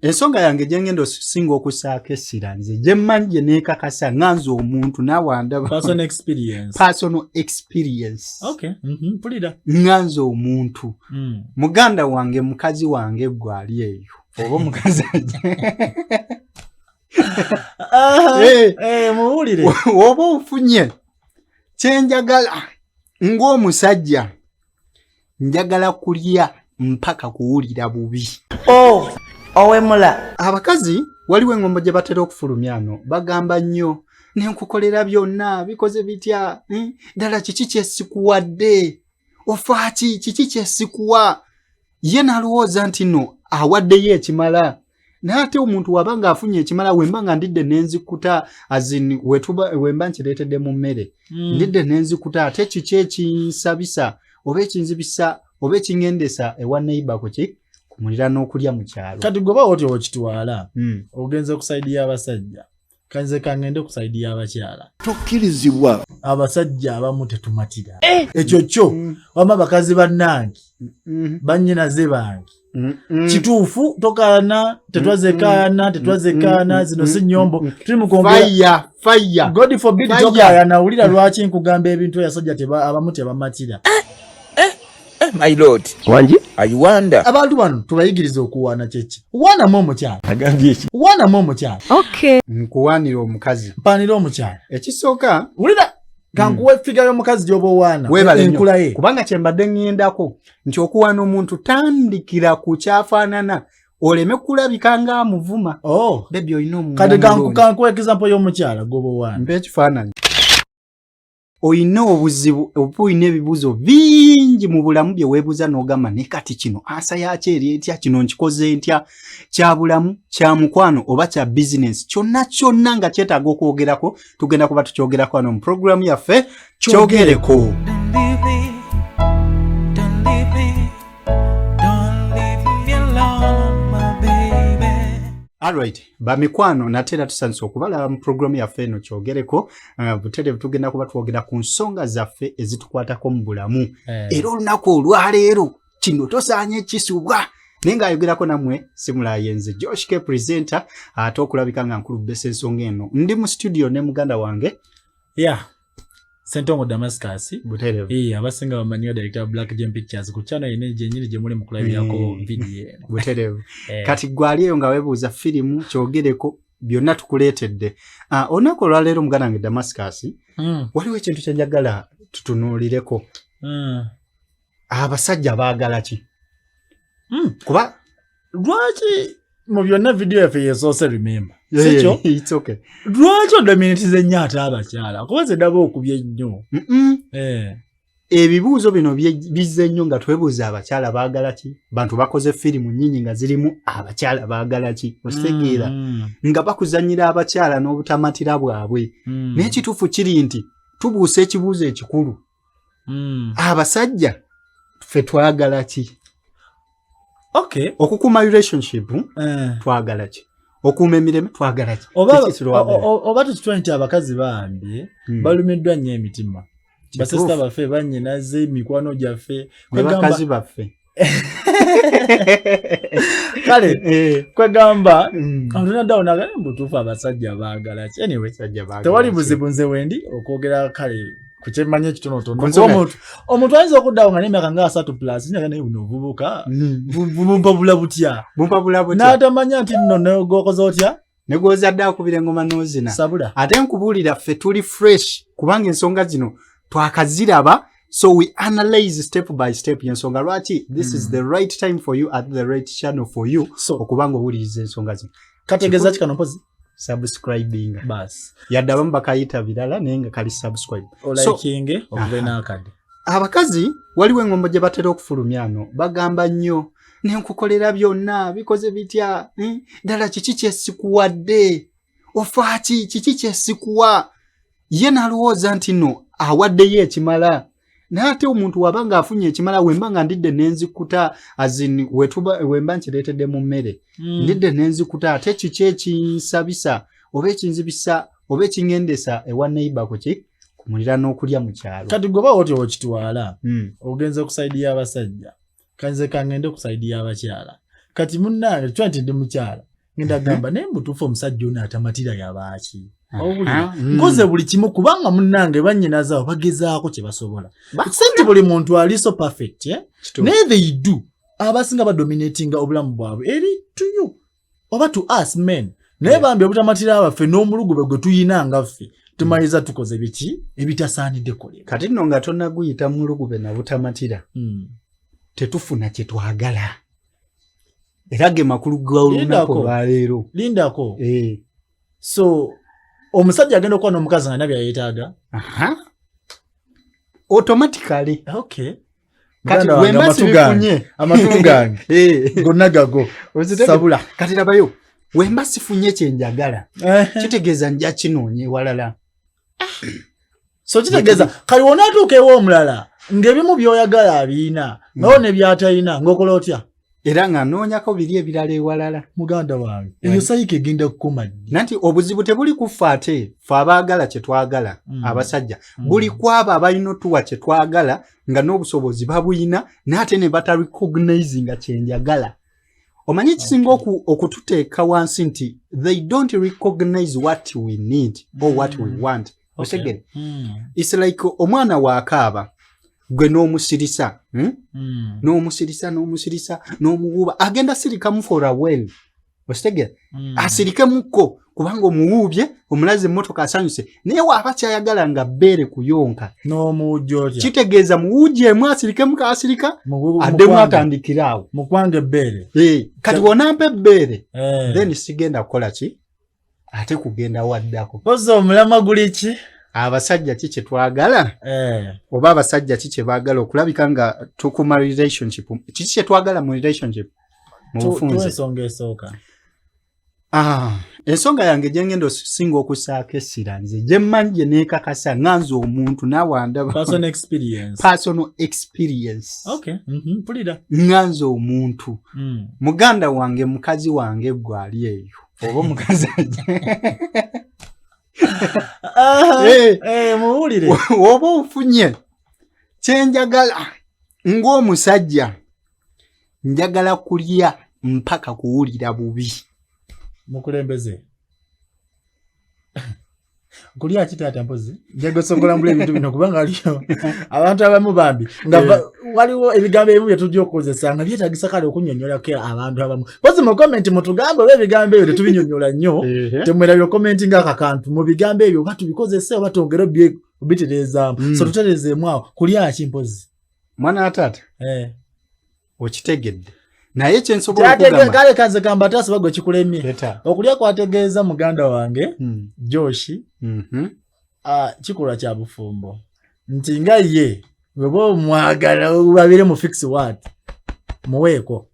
ensonga yange jengendo singa okusaako essira nze gye mmanyi neekakasa nganze omuntu nawandaba personal experience okay pulira nganze omuntu muganda wange mukazi wange gwali eyo oba mukazi muwulire oba ofunye kyenjagala ng'omusajja njagala kulya mpaka kuwulira bubi owemula abakazi waliwo engombo gye batera okufulumya ano bagamba nnyo nenkukolera byonna bikoze bitya ddala kiki kyesikuwadde ofaaki kiki kyesikuwa ye nalowooza nti no awaddeyo ekimala naate omuntu waba ng'afunye ekimala wemba nga ndidde nenzikuta azini wemba nkireetedde mu mmere ndidde nenzikuta ate kiki ekinsabisa oba ekinzibisa oba ekiŋŋendesa ewa neighbor kuki kumulira n'okulya mu kyalo kati goba oti okitwala ogenze ku saidi y'abasajja kanze kangende ku saidi y'abakyala tokkirizibwa abasajja abamu tetumatira ekyo kyo wama bakazi bannange bannyinaze bange kituufu tokaana tetwazekaana zino si nnyombo tuli mu kwongera fire God forbid tokaana wulira lwaki nkugamba ebintu abasajja abamu tebamatira my lord wanji ayuwanda abantu bano tubayigiriza okuwaana kyeki waanamu omukyala agambye eki waanamu omukyala nkuwaanira omukazi mpanira omukyala ekisooka wulira kankuwa effiga y'omukazi gy'oba owaana enkula ye kubanga kyembadde ŋŋendako nti okuwaana omuntu tandikira ku kyafaanana oleme kulabika ng'amuvuma bebi olina kati kankuwa example y'omukyala gw'oba owaana mpa ekifaananyi oyina obuzibu oyina ebibuuzo bingi mu bulamu bye weebuuza n'ogamba ne kati kino asa yakyo eri etya kino nkikoze ntya kya bulamu kya mukwano oba kya bizinesi kyonna nga kyetaaga okwogerako tugenda kuba tukyogerako wano mu puroguramu yaffe kyogereko. Alright, bamikwano natera tusanise okubalaba mu programu yaffe eno kyogereko butereevu tugenda kuba twogera ku nsonga zaffe ezitukwatako mu bulamu era olunaku olwaleero kino tosaanye kisubwa naye ng'ayogerako nammwe simulayenze Josh K presenter ate okulabika nga nkulubesa ensonga eno ndi mu studio ne muganda wange Sentongo Damascus butereevu abasinga bamanyiwa director Black Gem Pictures ku channel ine jenyini gye muli mu kulabirako video butereevu kati gwali eyo nga weebuuza firimu kyogereko byonna tukuleetedde olunaku olwaleero muganda wange Damascus waliwo ekintu kye njagala tutunuulireko abasajja baagala ki kuba lwaki mu byonna video yaffe yesoose remember sikyo it's okay lwaki odominatize nnyo ate abakyala kuba ze daba okubye nnyo ebibuuzo bino bizze nnyo nga twebuuza abakyala baagala ki bantu bakoze firimu nnyingi nga zirimu abakyala baagala ki ositegeera nga bakuzannyira abakyala n'obutamatira bwabwe naye ekituufu kiri nti tubuusa ekibuuzo ekikulu abasajja ffe twagala ki okukuuma relationship twagala ki okuuma emireme twagala ki oba tukitwa nti abakazi bambye balumiddwa nnyo emitima basista baffe bannyinaze mikwano gyaffe bakazi baffe kale kwegamba antunaddawo nagale mbutuufu abasajja baagala ki anyway tewali buzibu nze wendi okwogera kale kukyemanya ekitonotono omuntu ayinza okuddawo nga n'emyaka nga 3+ nyaga naye buno obubuka bumpabula butya n'atamanya nti nno negokoze otya negozadde akubira engoma n'ozina sabula ate nkubuulira ffe tuli fresh kubanga ensonga zino twakaziraba so we analyze step by step y'ensonga lwaki this is the right time for you at the right channel for you okubanga owuliriza ensonga zino kategeeza ki kano mpozi subscribing bas yadde abamu bakayita birala naye nga kali subscribe olikinge okuve n'akadde abakazi waliwo engombo gye batera okufulumya ano bagamba nnyo nenkukolera byonna bikoze bitya ddala kiki kyesikuwadde ofaaki kiki kyesikuwa ye nalowooza nti no awaddeyo ekimala naate omuntu waba ng'afunye ekimala wemba nga ndidde nenzikuta azini wemba nkireetedde mu mmere ndidde nenzikuta ate kiki ekinsabisa oba ekinzibisa oba ekiŋŋendesa ewa neighbor kuki kumulira n'okulya mu kyalo kati goba oti okitwala ogenze ku saidi y'abasajja kanze kangende ku saidi y'abakyala kati munnange twa nti ndi mukyala ngenda gamba naye mbutuufu omusajja ono atamatira yabaaki Aha, nkoze buli kimu kubanga munnange bannyinazawo bagezaako kye basobola sente buli muntu ali so perfect naye they do abasinga badominatinga obulamu bwabwe eri to you oba to us men naye bambi obutamatira abaffe n'omulugube gwe tuyina nga ffe tumaliza tukoze biki ebitasaanidde kolera kati nno nga tonnaguyita mulugube na butamatira tetufuna kye twagala era ge makulu g'olunaku lwaleero lindako so omusajja agenda okuba n'omukazi nga nabya yeetaaga automatically kati amatu gange gonna gago sabula kati labayo wemba sifunye kye njagala kitegeeza nja kinoonye walala so kitegeeza kali wonaatuuka ewa omulala ng'ebimu by'oyagala abiina nawo ne by'atalina ng'okola otya era nga noonyako biri ebirala ewalala muganda wange eyo sayika egenda kukoma nanti obuzibu tebuli kufa ate fe abaagala kye twagala abasajja buli kwabo abalina otuwa kye twagala nga n'obusobozi babuyina n'ate ne batarecognizinga kye njagala omanyi ekisinga okututeeka wansi nti they don't recognize what we need or what we want osegere it's like omwana waakaaba gwe n'omusirisa n'omusirisa n'omuwuuba agenda sirikamu for a well osegere asirikemukko kubanga omuwuubye omulaze emmotoka asanyuse naye waaba kyayagala nga bbeere kuyonka n'omuwujja kitegeeza muwujjeemu asirikemu kaasirika addemu atandikiraawo mukwange ebbeere kati wonampa ebbeere then sigenda kukola ki ate kugenda waddako poza omulama guli ki abasajja ki kye twagala oba abasajja ki kye baagala okulabika nga tukuma relationship kiki kye twagala mu relationship mu bufunze ensonga esooka ensonga yange gye ngenda osinga okusaako essira nze gye mmanyi gye neekakasa nganze omuntu nawandaba personal experience pulira nganze omuntu muganda wange mukazi wange gwali eyo oba omukazi muwulire oba ofunye kyenjagala ng'omusajja njagala kulya mpaka kuwulira bubi mukulembeze kulya kitaata mpozi njagosogola mbula ebintu bino kubanga aliyo abantu abamu bambi nga waliwo ebigambo ebimu bye tujja okukozesa nga byetagisa kale okunnyonnyolako abantu abamu pozi mu komenti mutugambe oba ebigambo ebyo tetubinyonnyola nnyo temwerabira komenti ng'akakantu mu bigambo ebyo oba tubikozese oba twongere obitereezaamu so tutereezeemu awo kulya ki mpozi mwana ataata okitegedde naye kyensobola okugamba kale kanze kamba tasoba gwe kikulemye okulya kwategeeza muganda wange Joshi kikolwa kya bufumbo nti nga ye weba omwagala babire mu fix word muweeko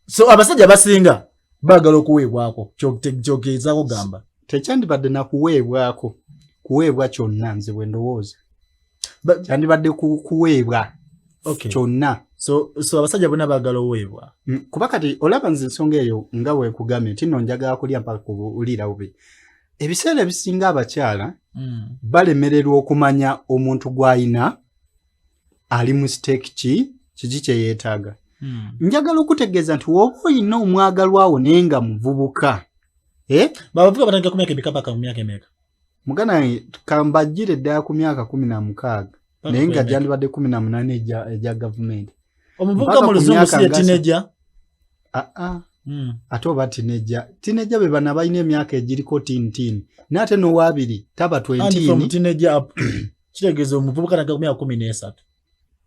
so abasajja basinga baagala okuweebwako kyogezaako gamba tekyandibadde nakuweebwako kuweebwa kyonna nze bwe ndowooza kyandibadde kuweebwa kyonna so abasajja bonna baagala oweebwa kuba kati olaba nze ensonga eyo nga weekugambye nti nno njagala kulya mpaka kuwulira bubi ebiseera ebisinga abakyala balemererwa okumanya omuntu gw'ayina ali mu siteeki kiki kye yeetaaga njagala okutegeeza nti woba oyina omwagalwawo naye nga muvubuka babavuga batandika ku myaka emeka paka mu myaka emeka mugana kambajjire ddala ku myaka 16 naye nga gyandibadde 18 ejja gavumenti omuvubuka mu luzungu si ye tineja ate oba tineja be bana balina emyaka egiriko tintin n'ate n'owabiri taba 20 kitegeeza omuvubuka naga ku myaka 13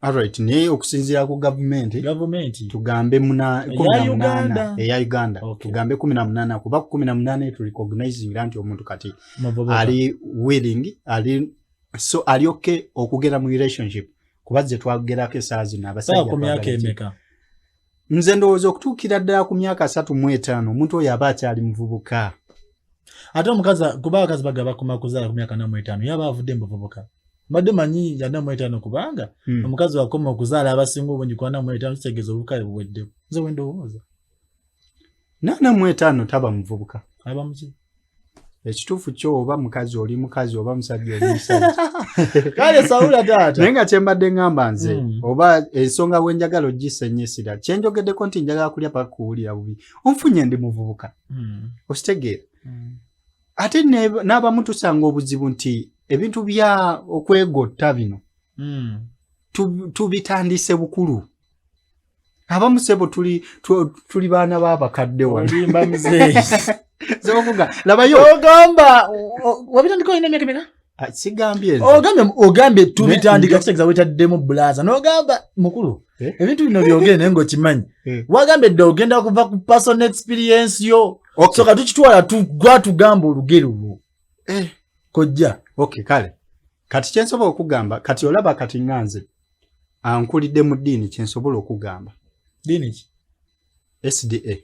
alright naye okusinziira ku gavumenti tugambe 18 eya Uganda tugambe 18 kuba ku 18 tu recognizing nti omuntu kati ali willing so ali okay okugera mu relationship kubaze twagerako esaawa zino abasajja ku myaka emeka nze ndowooza okutuukira ddala ku myaka 35 omuntu oyo aba akyali muvubuka ate omukazi kuba abakazi bagaba kumakuzaala ku myaka 45 yaba avudde muvubuka mbadde manyi ya 45 kubanga omukazi wakoma okuzaala abasinga obungi kwa 45 kitegeeza obukazi buweddewo nze wendowooza 45 taba muvubuka aba muki ekituufu kyo oba mukazi oli mukazi oba musajja oli musajja kale sawula taata naye nga kyembadde ngamba nze oba ensonga bwenjagala ogisenyesera kyenjogeddeko nti njagala kulya paka kuwulira bubi onfunye ndi muvubuka okitegeera ate n'abamu tusanga obuzibu nti ebintu bya okwegotta bino tubitandise bukulu abamu sebo tuli baana b'abakadde olimba muzeeyi zokuga labayo ogamba wabitandika olina emyaka emeka sigambye ogambye tubitandika kitegeza wetaddemu bulaza n'ogamba mukulu ebintu bino byogere naye ng'okimanyi wagambye ogenda kuva ku personal experience yo so katukitwala gwatugamba olugero lwo kojja kale kati kyensobola okugamba kati olaba kati nganze ankulidde mu ddiini kyensobola okugamba ddiini ki SDA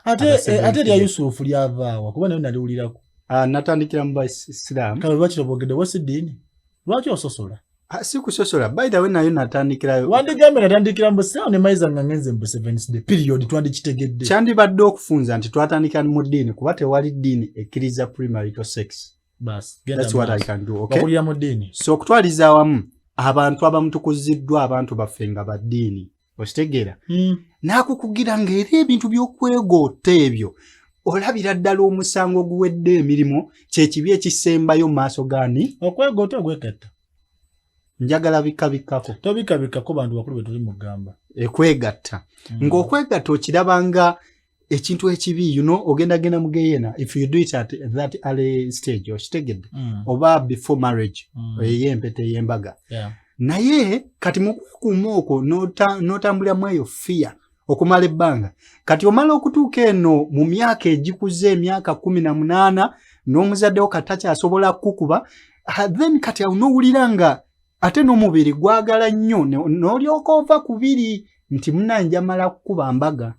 ate lya Yusufu lyavaawa kuba nayo naliwulirako natandikira mu Baisiraamu kale lwaki tobogedde wasi ddiini lwaki ososola si kusosola by the way nayo natandikirayo wandigambe natandikira mu Baisiraamu ne mayiza nga ngenze mu Seventh Day period twandikitegedde kyandibadde okufunza nti twatandikira mu ddiini kuba tewali ddiini ekkiriza premarital sex bas that's what I can do okay bakulira mu ddiini so okutwaliza awamu abantu abamu tukuziddwa abantu baffe nga baddiini okitegeera n'akukugira ng'era ebintu by'okwegotta ebyo olabira ddala omusango guwedde emirimu kyekibi ekisembayo mu maaso gaani okwegotta ogweketta njagala bikabikkako tobikabikkako bantu bakulu be tuli mugamba ekwegatta ng'okwegatta okirabanga ekintu ekibi ogendagenda mugeyeena if you do it at that early stage okitegedde oba before marriage ey'empeta ey'embaga naye kati mukukuuma okwo n'otambuliramu eyo fear okumala ebbanga kati omala okutuuka eno mu myaka egikuze emyaka 18 n'omuzaddewo kati takyasobola kukuba then kati awo n'owulira nga ate n'omubiri gwagala nnyo n'olyoka ova ku biri nti munanja mala kukuba mbaga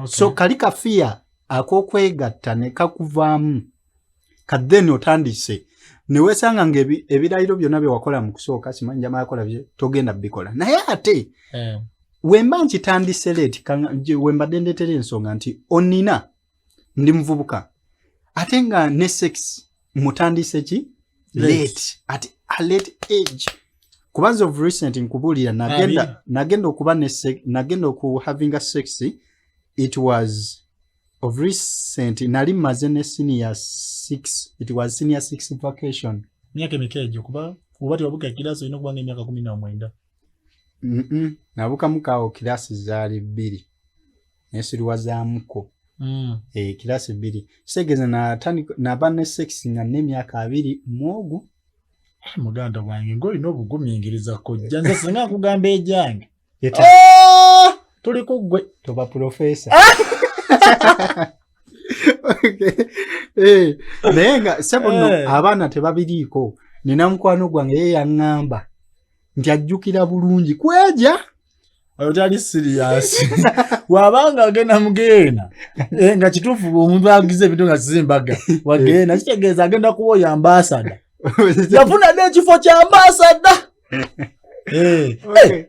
so kali kafiya ak'okwegatta ne kakuvaamu kadeni otandise ne weesanga ng'ebirayiro byonna bye wakola mu kusooka simanyi njamala kola bye togenda bikola naye ate wemba nkitandise leeti wembadde ndeetera ensonga nti onina ndi muvubuka ate nga ne sex mutandise ki late at a late age kubanza of recent nkubuulira nagenda okuba nagenda oku having a sex it was of recent nali maze ne senior 6 it was senior 6 vacation myaka emikejo kuba obati wabuka kilasi ino kubanga emyaka 19 nabuka mukaawo kilasi zaali 2 nesiriwa zaamuko kilasi 2 segeze naba ne sex nga n'emyaka 2 mwogu muganda wange ngoli n'obugumingiriza kojja nze singa kugamba ejange tuli kugwe toba professor naye nga sebono abaana tebabiriiko nina mukwano gwange ye yaŋŋamba nti ajjukira bulungi kweja oyo tali serious wabanga agenda mugeena nga kituufu omuntu agize ebintu nga zimbaga wageena kitegeeza agenda kuwoya ambasada yafuna n'ekifo kya ambasada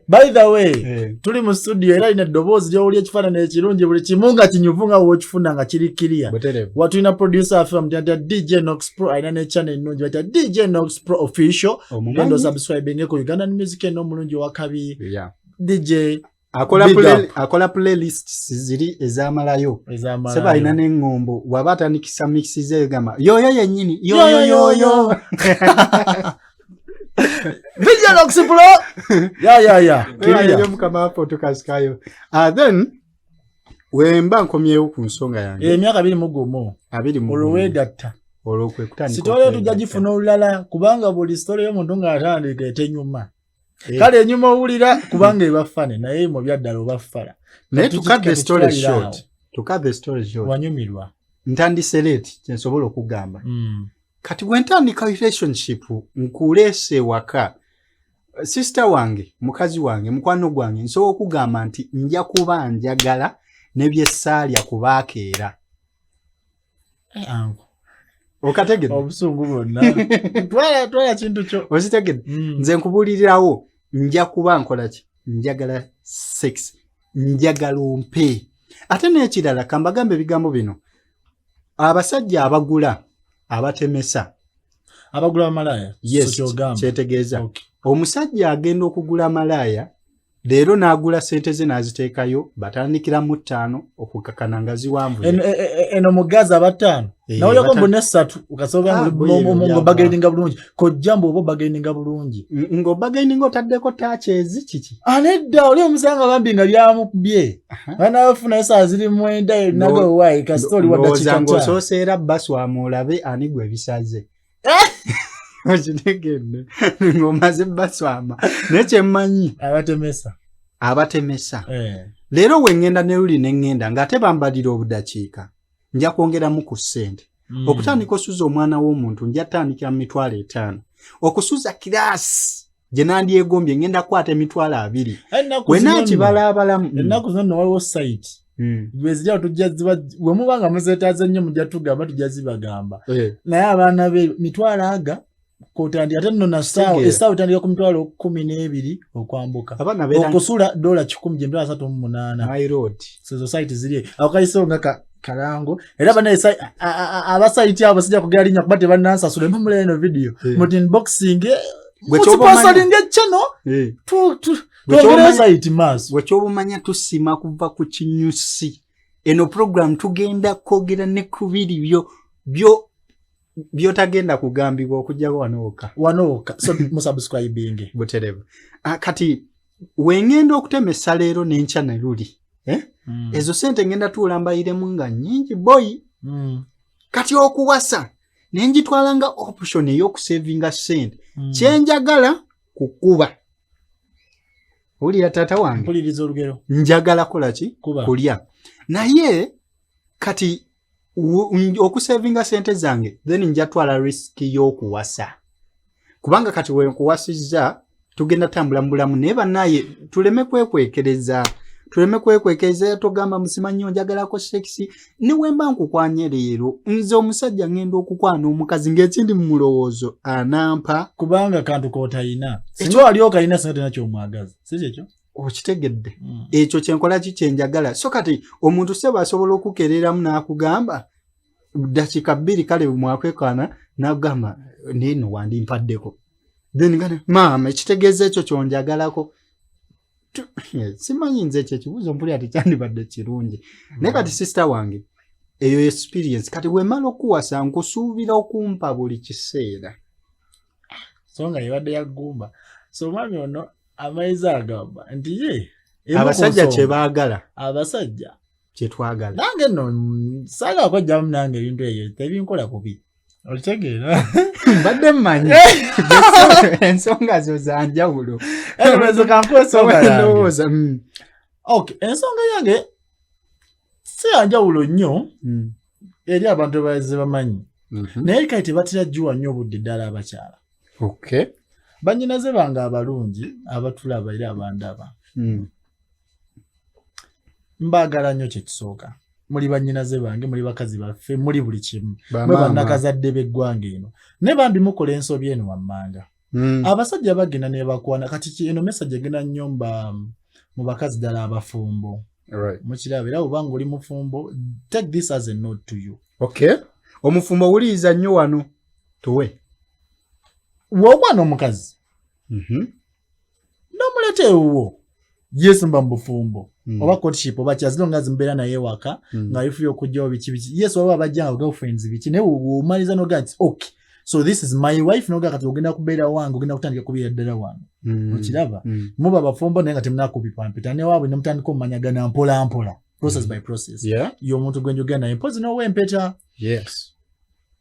by the way tuli mu studio era ina dobozi lyowuli ekifaananyi ekirungi buli kimu nga kinyuvu nga wokifuna nga kiri clear watulina producer affe amutya DJ Nox Pro alina ne channel ennungi batya DJ Nox Pro official genda subscribing ku Uganda Music eno omulungi owakabi DJ akola playlist ziri ezamalayo seba alina n'eŋŋombo waba atandikisa mixes egamba yoyo yennyini yoyo DJ Nox Pro kiriya mukama podcast kayo then wemba nkomyewo ku nsonga yange emyaka 21 olwegatta olwokwe kutandika sitole tujja gifuna olulala kubanga buli story y'omuntu ng'atandika etenyuma kale enyuma owulira kubanga ebafane naye mu byaddala obafala naye tukadde the story short wanyumirwa ntandise leeti kyensobola okugamba kati bwentandika relationship nkuleese waka sister wange mukazi wange mukwano gwange nsobola okugamba nti nja kuba njagala nebyesaalya kubaakeera okategedde obusungu bwonna twala kintu kyo ozitegedde nze nkubuulirirawo nja kuba nkola ki njagala sex njagala ompe ate n'ekirala kambagambe ebigambo bino abasajja abagula abatemesa abagula malaya yes kyetegeeza omusajja agenda okugula malaya leero n'agula sente ze n'aziteekayo batandikira mu 5 okukakana nga ziwanvu eno mugazi abatano nawe yako mbone 3 ukasoba ngo bagaininga bulungi kojjambo obo bagaininga bulungi ngo bagaininga otaddeko taachezi kiki anedda oli omusanga bambi nga byamukubye bana bafuna esa ziri mwenda nago wai ka story wadachika ngo soseera baswa mulabe ani gwe bisaze Ojinegende ngomaze baswama neche manyi abatemesa lero wengenda ne luli nengenda ngate bambalira obudakiika nja kwongera mu ku sente okutandika osuza omwana w'omuntu nja tandikira mitwalo 5 okusuza kilasi je nandi egombye ngenda kwata mitwalo 2 wena kibala abalamu ennaku zino waliwo site Gwezija tujaziba we mubanga muzetaze nnyo mujja tugamba tujazibagamba naye abaana be mitwalo aga kotandi ate nno na sawa tandika ku mitwalo 12 okwambuka okusula $100 je mbira 38 high road so site ziri akaiso ngaka kalango era bana abasite abo sija kugera linya kubate banansa sule mpamule eno video muti unboxing sponsoring channel tu wechobumanya tusima kuva ku kinyusi eno program tugenda kogera ne kubiri byo tagenda kugambibwa okujja wanoka so musubscribing butereva kati wengenda okutemesa leero n'enkya ne luli ezo sente ngenda tulambayire munga nyingi boy kati okuwasa nenjitwalanga option y'okusavinga sente kyenjagala kukuba Uli tata wange mpuliriza olugero njagala kola ki kulya naye kati okusavinga sente zange then njatwala risk y'okuwasa kubanga kati we kuwasiza tugenda tambula mbulamu neba naye tuleme kwekwekereza togamba musimanyo njagala ko sexy ni wemba nkukwanye leero nze omusajja ngendo okukwana omukazi ng'ekindi mu mulowoozo anampa kubanga kantu kotayina singo ali okayina sente nakyo omwagaza sikyo okitegedde ekyo kyenkola kyenjagala so kati omuntu seba asobola okukereramu n'akugamba dakika 2 kale mwakwekana n'agamba nino wandimpadeko then ngane mama ekitegeeza ekyo kyonjagalako simanyi nze ekyo ekibuuzo mpuli ati kyandibadde kirungi naye kati sister wange eyo experience kati wemala okuwasa nkusuubira okumpa buli kiseera songa yabadde yagumba so mami ono amaiza agamba nti ye abasajja kye baagala abasajja kye twagala nange no saga kwajjamu nange ebintu ebyo tebinkola kubi olitegeera mbadde mmanyi ensonga zo zanjawulo ezo kankosonga yange okay ensonga yange si yanjawulo nnyo eri abantu baze bamanyi naye kati tebatira jjuwa nnyo obudde ddala abakyala okay banyinaze banga abalungi abatulaba era abandaba mbagala nnyo kye kisooka muli banyinaze bange muli bakazi baffe muli buli kimu mwe bannakazadde b'eggwanga eno ne bambi mukola ensobi eno wammanga abasajja bagenda ne bakwana kati eno message egenda nnyo mu bakazi ddala abafumbo mukiraba era obanga oli mufumbo take this as a note to you okay omufumbo owuliriza nnyo wano tuwe w'omwana omukazi n'omulete ewuwo yesu mba mubufumbo oba courtship oba kyazilonga zimbeera naye waka nga ifu y'okujjawo biki yesu waba bajjanga girlfriends biki naye omaliza noga nti okay so this is my wife noga kati ogenda kubeera wange ogenda kutandika kubeera ddala wange okiraba muba abafumbo naye nga temunakubipampita ne waabwe ne mutandika omumanyagana mpola mpola process by process y'omuntu gwe njogera naye mpozi n'owa empeta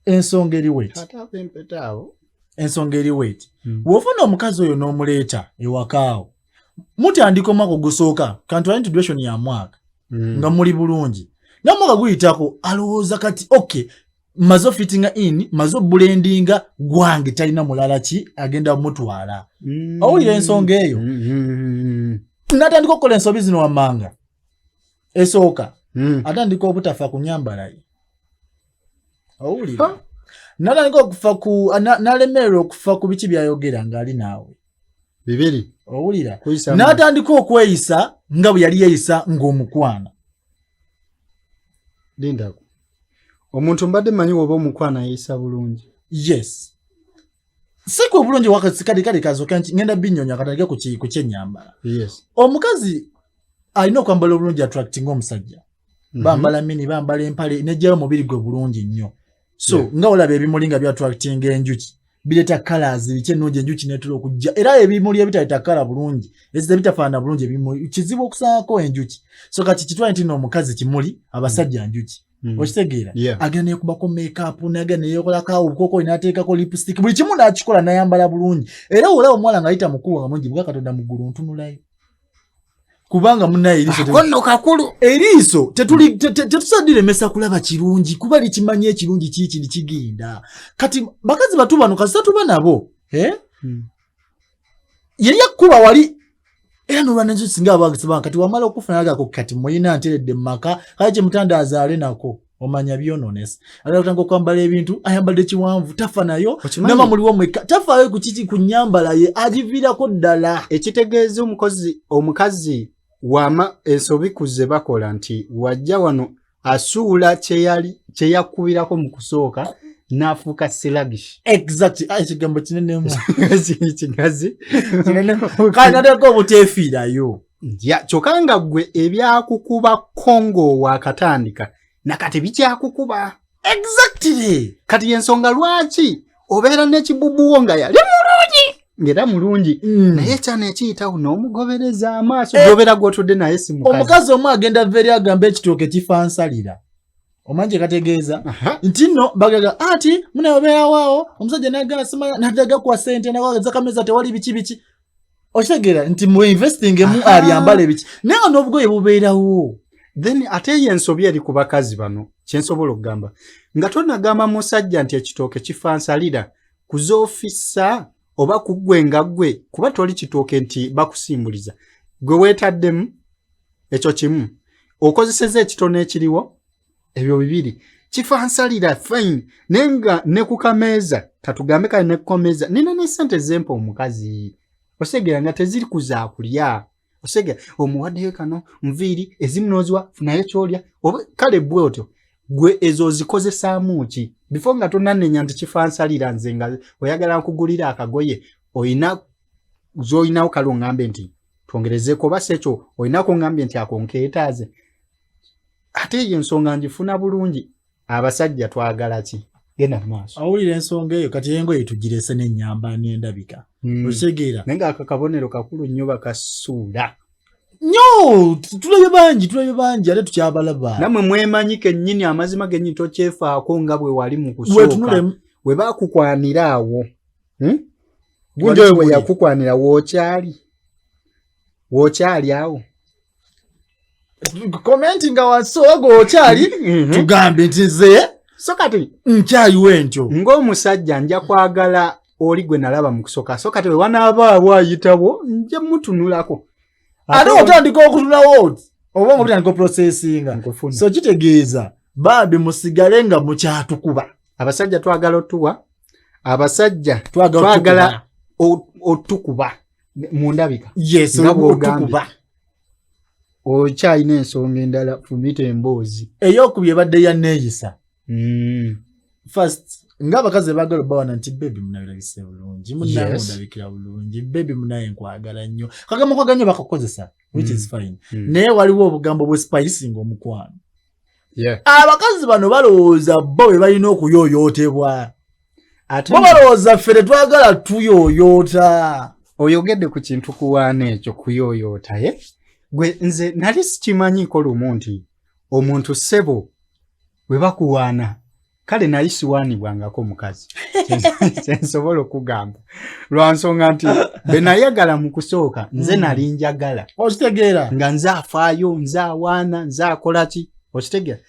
ensonga eri weti ensonga eri weti w'ofuna omukazi oyo n'omuleeta ewakaawo mutandika omwaka ogusooka kantu introduction ya mwaka nga muli bulungi nga mwaka guyitako alowooza kati okay mazo fittinga in mazo blendinga gwange talina mulala ki agenda mutwala awulira ensonga eyo natandika okukola ensobi zino wammanga esooka atandika obutafa kunyambalayi awulira natandika okufa ku nalemererwa okufa ku biki byayogera ng'ali naawe bibiri owulira n'atandika okweyisa nga bwe yali yeeyisa ng'omukwana lindako omuntu mbadde manyi woba omukwana yisa bulungi. Yes. Siko bulungi wakati kali kazo kanchi ngenda binyonya katalike ku kyenyambala. Yes. Omukazi alina okwambala obulungi attracting omusajja. Bambala mini bambala empale nejjayo mubiri gwe bulungi nnyo. So nga olaba ebimulinga bya attracting enjuki bileta colors biche nonje enjuki netula okujja era ebimuli ebitaleta color bulungi ezide bitafaana bulungi ebimuli kizibu okusaako enjuki. So kati kitwa nti no omukazi kimuli abasajja enjuki. Okitegeera agene kubako makeup nagene yokola ka ubukoko inateeka ko lipstick buli kimu nakikola nayambala bulungi era olaba omwala ngayita mukulu nga mungi buga katonda mugulu ntunulayo kubanga munaye iliso konno kakulu eriso tetusadire mesa kulaba kirungi kuba likimanye ekirungi kiki likigenda kati bakazi batu bano kasatu banabo yali yakuba wali era no lwanenzo singa abagisiba kati wamala okufuna aga ko kati moyina anteredde maka kaje mutanda azaale nako omanya byononesa ala kutango kwambala ebintu ayambadde kiwanvu tafa nayo nama muliwo mweka tafa we kuchichi kunyambala ye ajivira ko ddala ekitegeeza omukazi wama ensobi kuze bakola nti wajja wano asuula kye yakubirako mu kusooka nafuuka sluggish. Exactly. Ekigambo kinene mu kigazi kinene kandi natako obuteefiirayo kyokka nga gwe ebyakukuba Kongo wakatandika nakati bikyakukuba. Exactly. Kati ensonga lwaki obeera n'ekibubuwo nga yali mulungi ngera mulungi naye cyane ekiyitawo n'omugobereza amaaso gobera gwotudde naye si mukazi. Omukazi omu agenda veri agamba ekitooke kifansalira omanje kategeeza nti no bagaga ati munayobeera waawo omusajja naga sima nadaga kwa sente naga kameza tewali biki oshegera nti mu investing mu ali ambale biki naye n'obugoye bubeerawo. Then ate yensobi eri ku bakazi bano kyensobola okugamba nga tonagamba musajja nti ekitooke kifansalira kuzoofisa oba kugwe nga gwe kuba toli kitooke nti bakusimbuliza gwe weetaddemu ekyo kimu okozeseza ekitono ekiriwo ebyo bibiri kifansalira fine nenga ne ku kameeza katugambe kale ne kukomeza nina ne sente zempa omukazi osegera nga teziri kuzaakulya osegera omuwaddeyo kano nviiri ezimunozwa funayo kyolya oba kale bwotyo gwe ezo zikozesaamu ki before nga tonanenya nti kifansalira nze nga oyagala nkugulira akagoye oyinawo kale oŋŋambe nti twongerezeeko oba si ekyo oyinako oŋŋambye nti ako nkeetaaze. Ate eyo ensonga ngifuna bulungi abasajja twagala ki genda maaso awulira ensonga eyo kati engoye tugirese n'ennyamba n'endabika otegeera naye nga akakabonero kakulu nnyo bakasuula nnyo tulabye bangi ate tukyabalaba namwe mwemanyi kennyini amazima gennyini tokyefaako nga bwe wali mu kusooka we baakukwanira awo gundi oyo bwe yakukwanira wookyali awo commenting wansogo okyali tugambe nti nze so kati nkyayiwo entyo ng'omusajja nja kwagala oli gwe nalaba mu kusooka so kati we wanaabaawo ayitawo nja mutunulako ate otandika okutunawo oba nga otandika processinga so kitegeeza bambi musigale nga mukyatukuba. Abasajja twagala otuwa abasajja twagala otukuba mu ndabika. Yes, otukuba okyayina ensonga endala fumita emboozi ey'okubye badde ya neeyisa. First ng'abakazi baagala bawana nti bebi munabirabise bulungi munaye ondabikira bulungi bebi munaye nkwagala nnyo kagamba kwagala nnyo bakakozesa which is fine naye waliwo obugambo bwe spicing omukwano. Abakazi bano balowooza bo bwe balina okuyooyootebwa bo balowooza ffe twagala tuyooyoota. Oyogedde ku kintu kuwaana ekyo kuyooyoota gwe nze nali sikimanyiiko lumu nti omuntu ssebo bwe bakuwaana kale nali siwaanibwangako mukazi kyensobola okugamba lwa nsonga nti be nayagala mu kusooka nze nali njagala okitegeera nga nze afaayo nze awaana nze akola ki okitegeera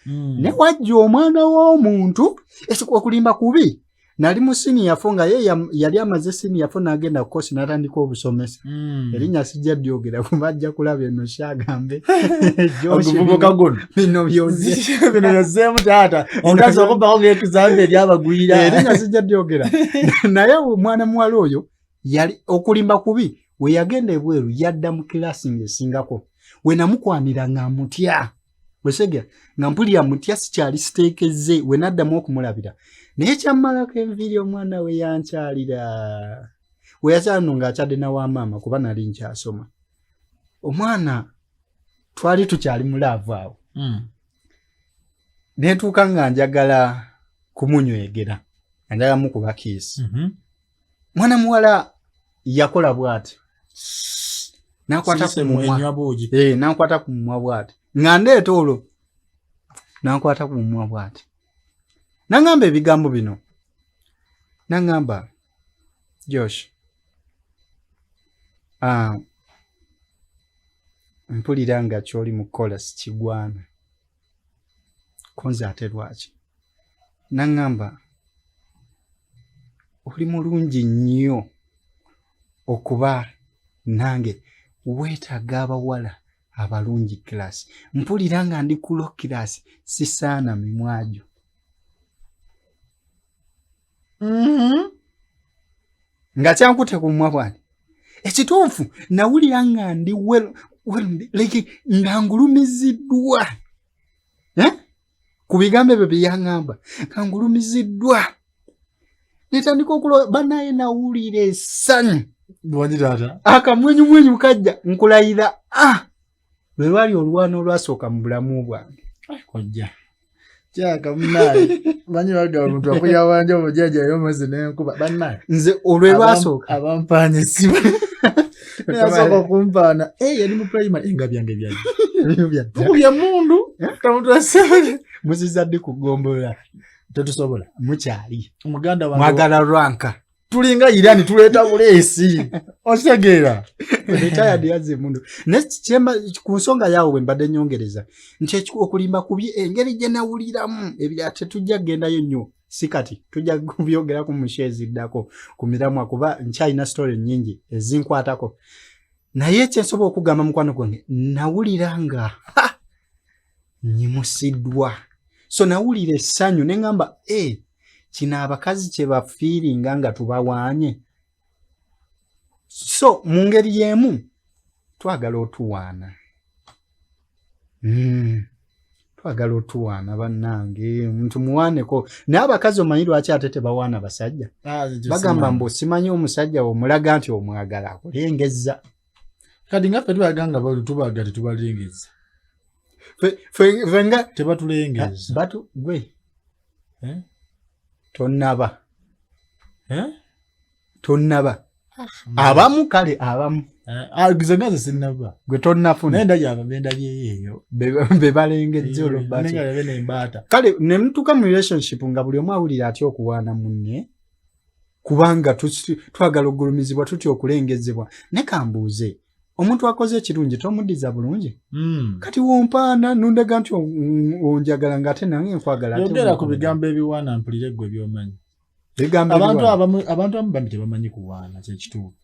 ne wajja omwana w'omuntu okulimba kubi nali mu siniyafo nga ye yali amaze siniyafo n'agenda kukosi n'atandika obusomesa erinnya sijja lyogera kuba ajja kulaba eno kyagambe oguvubuka guno bino byozeemu taata omukazi okubbako ng'ekizambe eryabagwira erinnya sijja lyogera naye omwana muwala oyo yali okulimba kubi we yagenda ebweru yadda mu kirasi ng'esingako we namukwanira ng'amutya Bwesegera nga mpulira mutya sikyali siteekeze we naddamu okumulabira naye kyammalako enviiri omwana we yankyalira we yakyalino ng'akyadde na wa maama kuba nali nkyasoma omwana twali tukyali mulaavu awo neetuuka nga njagala kumunywegera njagala mukuba kiisi mwana muwala yakola bw'ati n'akwata ku mumwa n'akwata ku mumwa bw'ati nga ndeeta olwo n'akwata ku mumwa bw'ati n'aŋŋamba ebigambo bino n'aŋŋamba Josh mpulira nga ky'oli mu kukola sikigwana konze ate lwaki n'aŋŋamba oli mulungi nnyo okuba nange weetaaga abawala abalungi kirasi mpulira nga ndi kulo kirasi sisaana mimwagyo nga kyankute ku mumwa bwange ekituufu nawulira nga ndi nga ngulumiziddwa ku bigambo ebyo bye yaŋŋamba nga ngulumiziddwa netandika okulo banaye nawulira essanyu akamwenyumwenyu kajja nkulayira lwe lwali olwana olwasooka mu bulamu bwange kojja kyaka munaye manyi bagaba omuntu akuyawanja omujjaja y'omwezi n'enkuba bannaye nze olwe lwasooka abampaanya essimu nasooka okumpaana yali mu primary enga byange bya mundu kamutwasale muzizadde kugombola tetusobola mukyali omuganda wange mwagala lwanka tulinga irani tuleeta buleesi okitegeera retired yaze mundu nekyemba ku nsonga yawo bwe mbadde nyongereza nti okulimba kubi engeri gye nawuliramu ebira tetujja gendayo nnyo sikati tujja kubyogera ku mushezi ddako ku miramwa kuba nkyalina story nnyingi ezinkwatako naye kyensobola okugamba mukwano gwange nawulira nga nyimusiddwa so nawulira essanyu ne ŋŋamba kino abakazi kye bafiiringa nga tubawaanye so mu ngeri y'emu twagala otuwaana twagala otuwaana bannange omuntu muwaaneko naye abakazi omanyi lwaki ate tebawaana basajja bagamba mbu simanyi omusajja omulaga nti omwagala akulengezza kati nga ffe tubaga nga tubaga tetubalengezza fenga tebatulengezza batu gwe tonnaba abamu kale abamu gizengaze sinnaba gwe tonnafuna naye ndajaba bendabyeyo be balengezza olwobati kale ne mutuuka mu relationship nga buli omu awulira atya okuwaana munne kubanga twagala okugulumizibwa tutya okulengezebwa ne kambuuze omuntu akoze ekirungi tomuddiza bulungi kati wompaana nundaga nti onjagala ng'ate nange nkwagala yogera ku bigambo ebiwaana mpulire ggwe byomanyi abantu abamu bambi tebamanyi kuwaana kyekituufu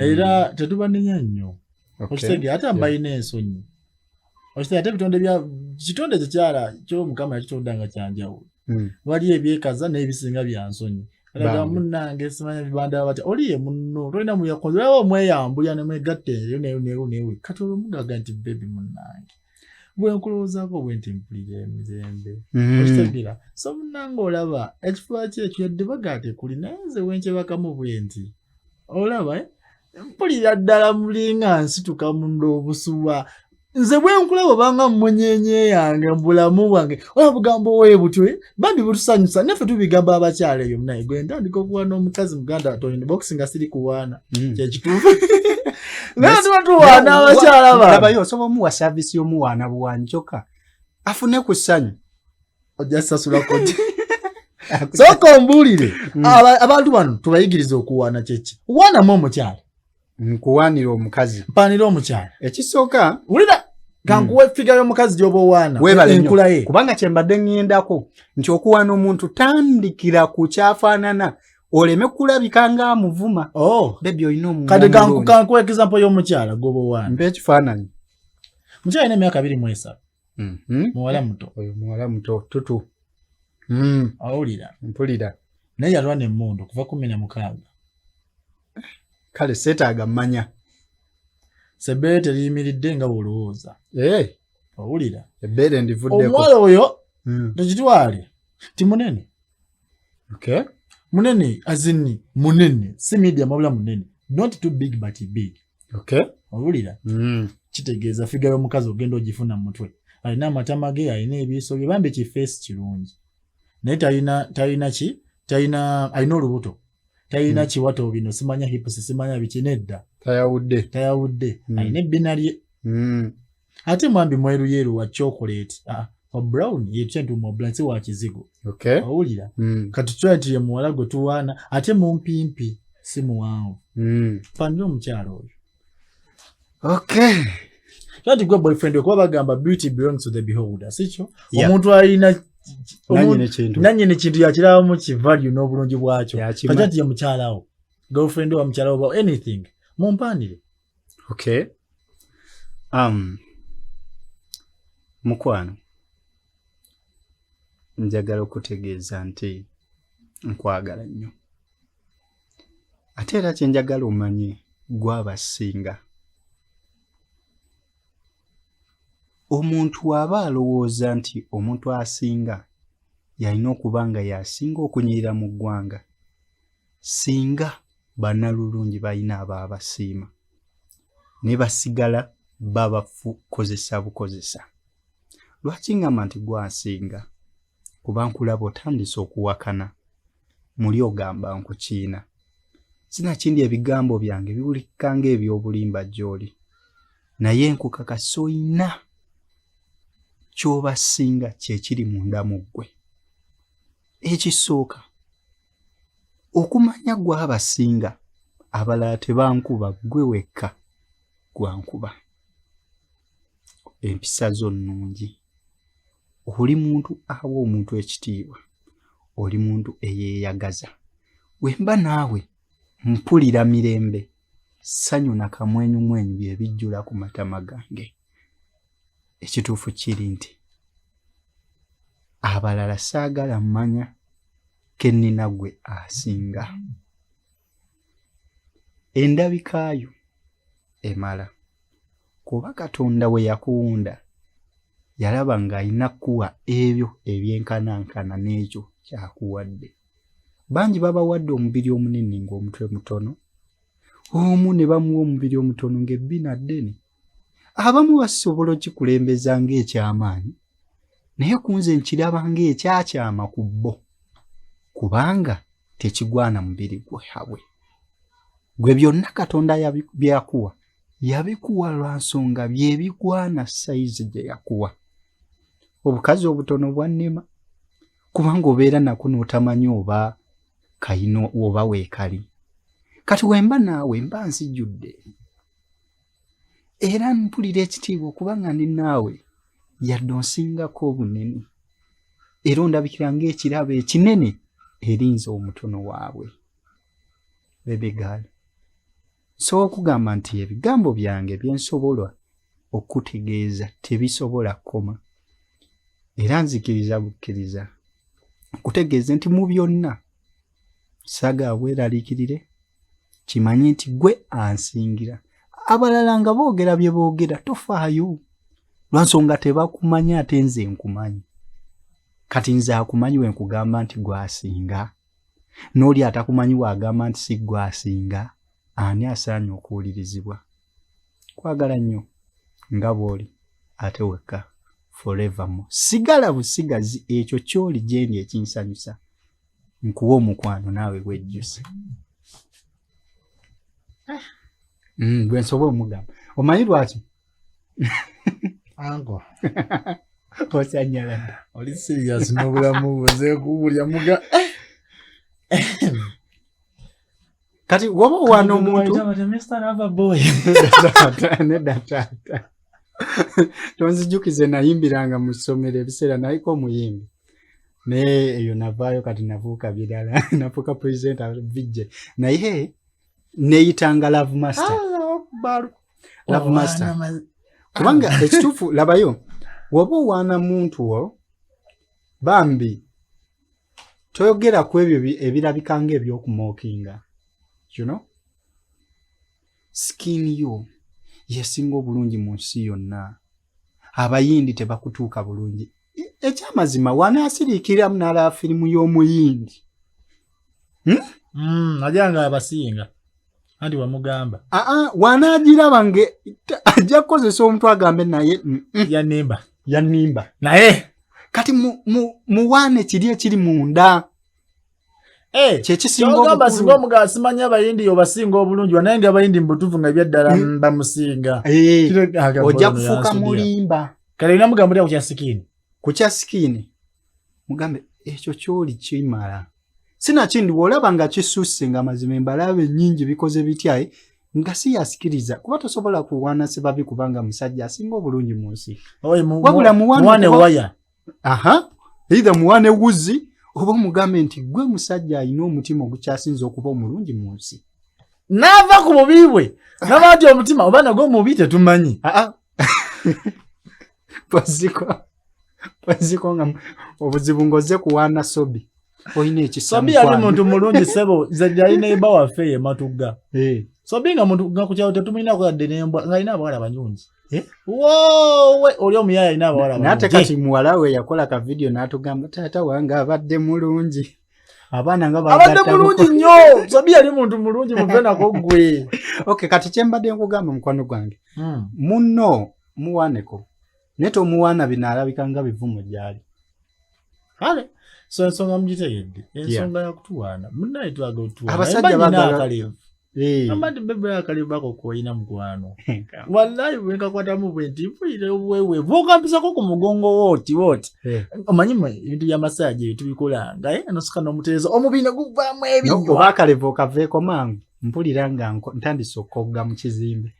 era tetubanenya nnyo okitegeera ate mbalina ensonyi okitegeera ate ebitonde bya kitonde kyekyala ky'omukama yakitonda nga kyanjawulo wali ebyekaza n'ebisinga bya nsonyi alaga munnange simanya bibanda batya oliye munno tolina muyakoze olaba omweyambulya ne mwegatta eyo neewe kati olwomugaga nti bebi munnange bwe nkulowoozaako bwe nti mpulira emirembe okitegeera so munnange olaba ekifuba kyekyo yadde bagaate kuli naye nze wenkyebakamu bwe nti olaba mpulira ddala mulinga nsituka munda obusuba nze bwe nkulaba obanga mmunyenye yange mu bulamu bwange olaba bugambo woye butyo bambi butusanyusa naffe tubigamba abakyala eyo munaye gwe ntandika okuwaana omukazi muganda atoni boxi nga siri kuwaana kyekituufu naye tuba tuwaana abakyala babayo osobola omuwa saavisi y'omuwaana buwanjoka afune ku ssanyu ojja sasulako sooka ombuulire abantu bano tubayigiriza okuwaana kyeki waanamu omukyala nkuwaanira omukazi mpaanira omukyala ekisooka wulira kankuwa effiga y'omukazi gy'oba owaana enkula ye kubanga kyembadde ŋŋendako nti okuwaana omuntu tandikira ku kyafaanana oleme kulabika ng'amuvuma bebi olina omuwala kati kankuwa example y'omukyala gw'oba owaana mpa ekifaananyi mukyala alina emyaka 23 muwala muto oyo muwala muto tutu awulira mpulira naye yalwana emmundu kuva 16 kale seetaaga mmanya sebbeere teriyimiridde nga bw'olowooza owulira ebbeere ndivuddeko omuwala oyo tekitwale ti munene okay munene azini munene si media mabula munene not too big but big okay owulira kitegeeza figure y'omukazi ogenda ogifuna mu mutwe alina amatama ge alina ebiso bye bambi kifeesi kirungi naye alina olubuto talina kiwato bino simanya hips simanya biki nedda tayawudde alina ebbina lye ate mwambi mweruyeru wa chocolate wa brown yetu mu brown si wa kizigo okay owulira katutwa nti ye muwala gwe tuwaana ate mumpimpi si muwanvu fanyo omukyalo oyo okay kati gwe boyfriend okuba bagamba beauty belongs to the beholder sikyo Yeah. omuntu alina nanyine kintu yakirawo mu kivalue n'obulungi bwakyo Yakima. kati ye mukyalawo girlfriend wa mukyalawo about anything mumpanire okay mukwano njagala okutegeeza nti nkwagala nnyo ate era kyenjagala omanye gwabasinga omuntu aba alowooza nti omuntu asinga yalina okuba nga yasinga okunyirira mu ggwanga singa bannalulungi balina abaabasiima ne basigala babakozesa bukozesa lwaki ngamba nti gwasinga kuba nkulaba otandise okuwakana muli ogamba nkukiina sinakindi ebigambo byange biwulikika ng'ebyobulimba gy'oli naye nkukakasa oyina ky'obasinga kyekiri munda mu ggwe ekisooka okumanya gwabasinga abalala tebankuba ggwe wekka gwankuba empisa zo nnungi oli muntu awa omuntu ekitiibwa oli muntu eyeeyagaza wemba naawe mpulira mirembe ssanyu na kamwenyumwenyu bye bijjula ku matama gange ekituufu kiri nti abalala saagala mmanya kennina gwe asinga endabikaayo emala kuba Katonda we yakuwunda yalaba ng'alina kuwa ebyo ebyenkanankana n'ekyo kyakuwadde bangi babawadde omubiri omunene ng'omutwe mutono omu ne bamuwa omubiri omutono ng'ebbina ddene abamu basobola okikulembeza ng'ekyamaanyi naye kunze nkiraba ng'ekyakyama ku bo kubanga tekigwana mubiri gwabwe gwe byonna Katonda byakuwa yabikuwa lwa nsonga bye bigwana sayizi gye yakuwa obukazi obutono bwannema kubanga obeera nako n'otamanyi oba kayino oba weekali kati wemba naawe mba nzijjudde era mpulira ekitiibwa okubanga ndi naawe yadde onsingako obunene era ondabikira ng'ekirabo ekinene erinza omutono waabwe bebegaali nsobola okugamba nti ebigambo byange byensobola okutegeeza tebisobola kkoma era nzikiriza bukkiriza kutegeeza nti mu byonna saagala bweraliikirire kimanye nti gwe ansingira abalala nga boogera bye boogera tofaayo lwansonga tebakumanya ate nze nkumanyi kati nze akumanyi we nkugamba nti gwasinga n'oli atakumanyi waagamba nti si gwasinga ani asaanye okuwulirizibwa kwagala nnyo nga bw'oli ate wekka forevermore sigala busigazi ekyo ky'oli gyendi ekinsanyusa nkuwa omukwano naawe wejjuse gwe nsobola omugamba omanyi lwaki ango osanyala oli serious n'obulamu bwe kubulya muga kati woba wana omuntu nedda taata tonzijukize nayimbiranga mu ssomero ebiseera naliko omuyimbi naye eyo navaayo kati nafuuka birala nafuuka presenter vijje naye neeyitanga love master kubanga ekituufu labayo woba owaana muntu wo bambi toyogera ku ebyo ebirabika ng'ebyokumookinga you know skin yo yesinga obulungi mu nsi yonna abayindi tebakutuuka bulungi. Ekyamazima wanaasiriikiramu n'alaba firimu y'omuyindi. Ajanga abasinga. Anti wamugamba. Wanaagiraba ajja kukozesa omuntu agambe naye. Yanimba. Naye. Kati muwaane kiri ekiri munda. Kyekisinga obukulu. Singa omugasi manya abayindi obasinga obulungi wanaye abayindi mbutuufu nga byaddala bamusinga. Ojja kufuuka mulimba. Kale namugambira ku kya sikini. Mugambe ekyo kyoli kimala. Sinakindi bw'olaba nga kisusse nga mazima embalabe nnyingi bikoze bitya nga si yasikiriza kuba tosobola kuwaana sebabi kubanga musajja asinga obulungi mu nsi. Wabula muwaane waya. Either muwaane wuzi oba mugambe nti gwe musajja alina omutima ogukyasinza okuba omulungi mu nsi. N'ava ku bubi bwe. N'abaati omutima oba nagwo mubi tetumanyi. Paziko nga obuzibu ngoze kuwaana Sobi. Oyina ekisa. Sobi ali muntu mulungi sebo zajja ine iba wafe ye matuga. Sobi nga muntu nga kukyalo tetumina ko adde nembwa nga ina abawala banyungi. We oli omuyaya ina abawala banyungi. Nate kati muwala we yakola ka video n'atugamba taata wange abadde mulungi. Abaana nga abadde mulungi nnyo. Sobi ali muntu mulungi muvena ko gwe. Okay kati kyembadde nkugamba mukwano gwange. Munno muwaneko. Neto muwana binalabika nga bivumo gyali. Kale so ensonga mugitegedde. Ensonga ya kutuwana. Munnaye twaga otuwana. Abasajja bagala. Amadi bebe akali bako koina mkwano. Wallahi wenga kwata mu bwenti fuire wewe. Vokampisa ko ku mugongo woti. Omanyima ibintu bya masaje tubikola. Ngaye anosuka no mutezo omubina guvamu ebinyo. No bakale voka veko mangu. Mpulira nga ntandise okogga mu kizimbe.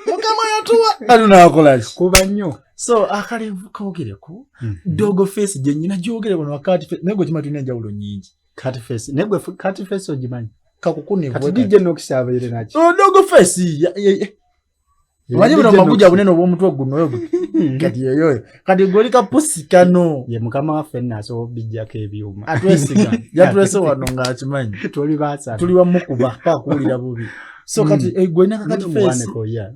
Mukama yatuwa aluna akolaji kuba nnyo. So akale kaogereko dogo face je nyina jogere bono wakati face nego chima tulina njawulo nyingi. Cat face nego cat face ojimanyi kakukune kati DJ nokisaba ile nachi. Dogo face Wanyi bino mabuja bunene obw'omutwe guno yogo. Kati yoyo. Kati golika pusi kano. Ye mukama waffe naso bijjako ebyuma. Atwesiga. Yatwese wano ng'akimanyi. Tuli baasana. Tuli wamukuba pakuwulira bubi. So kati gwe naka kati face.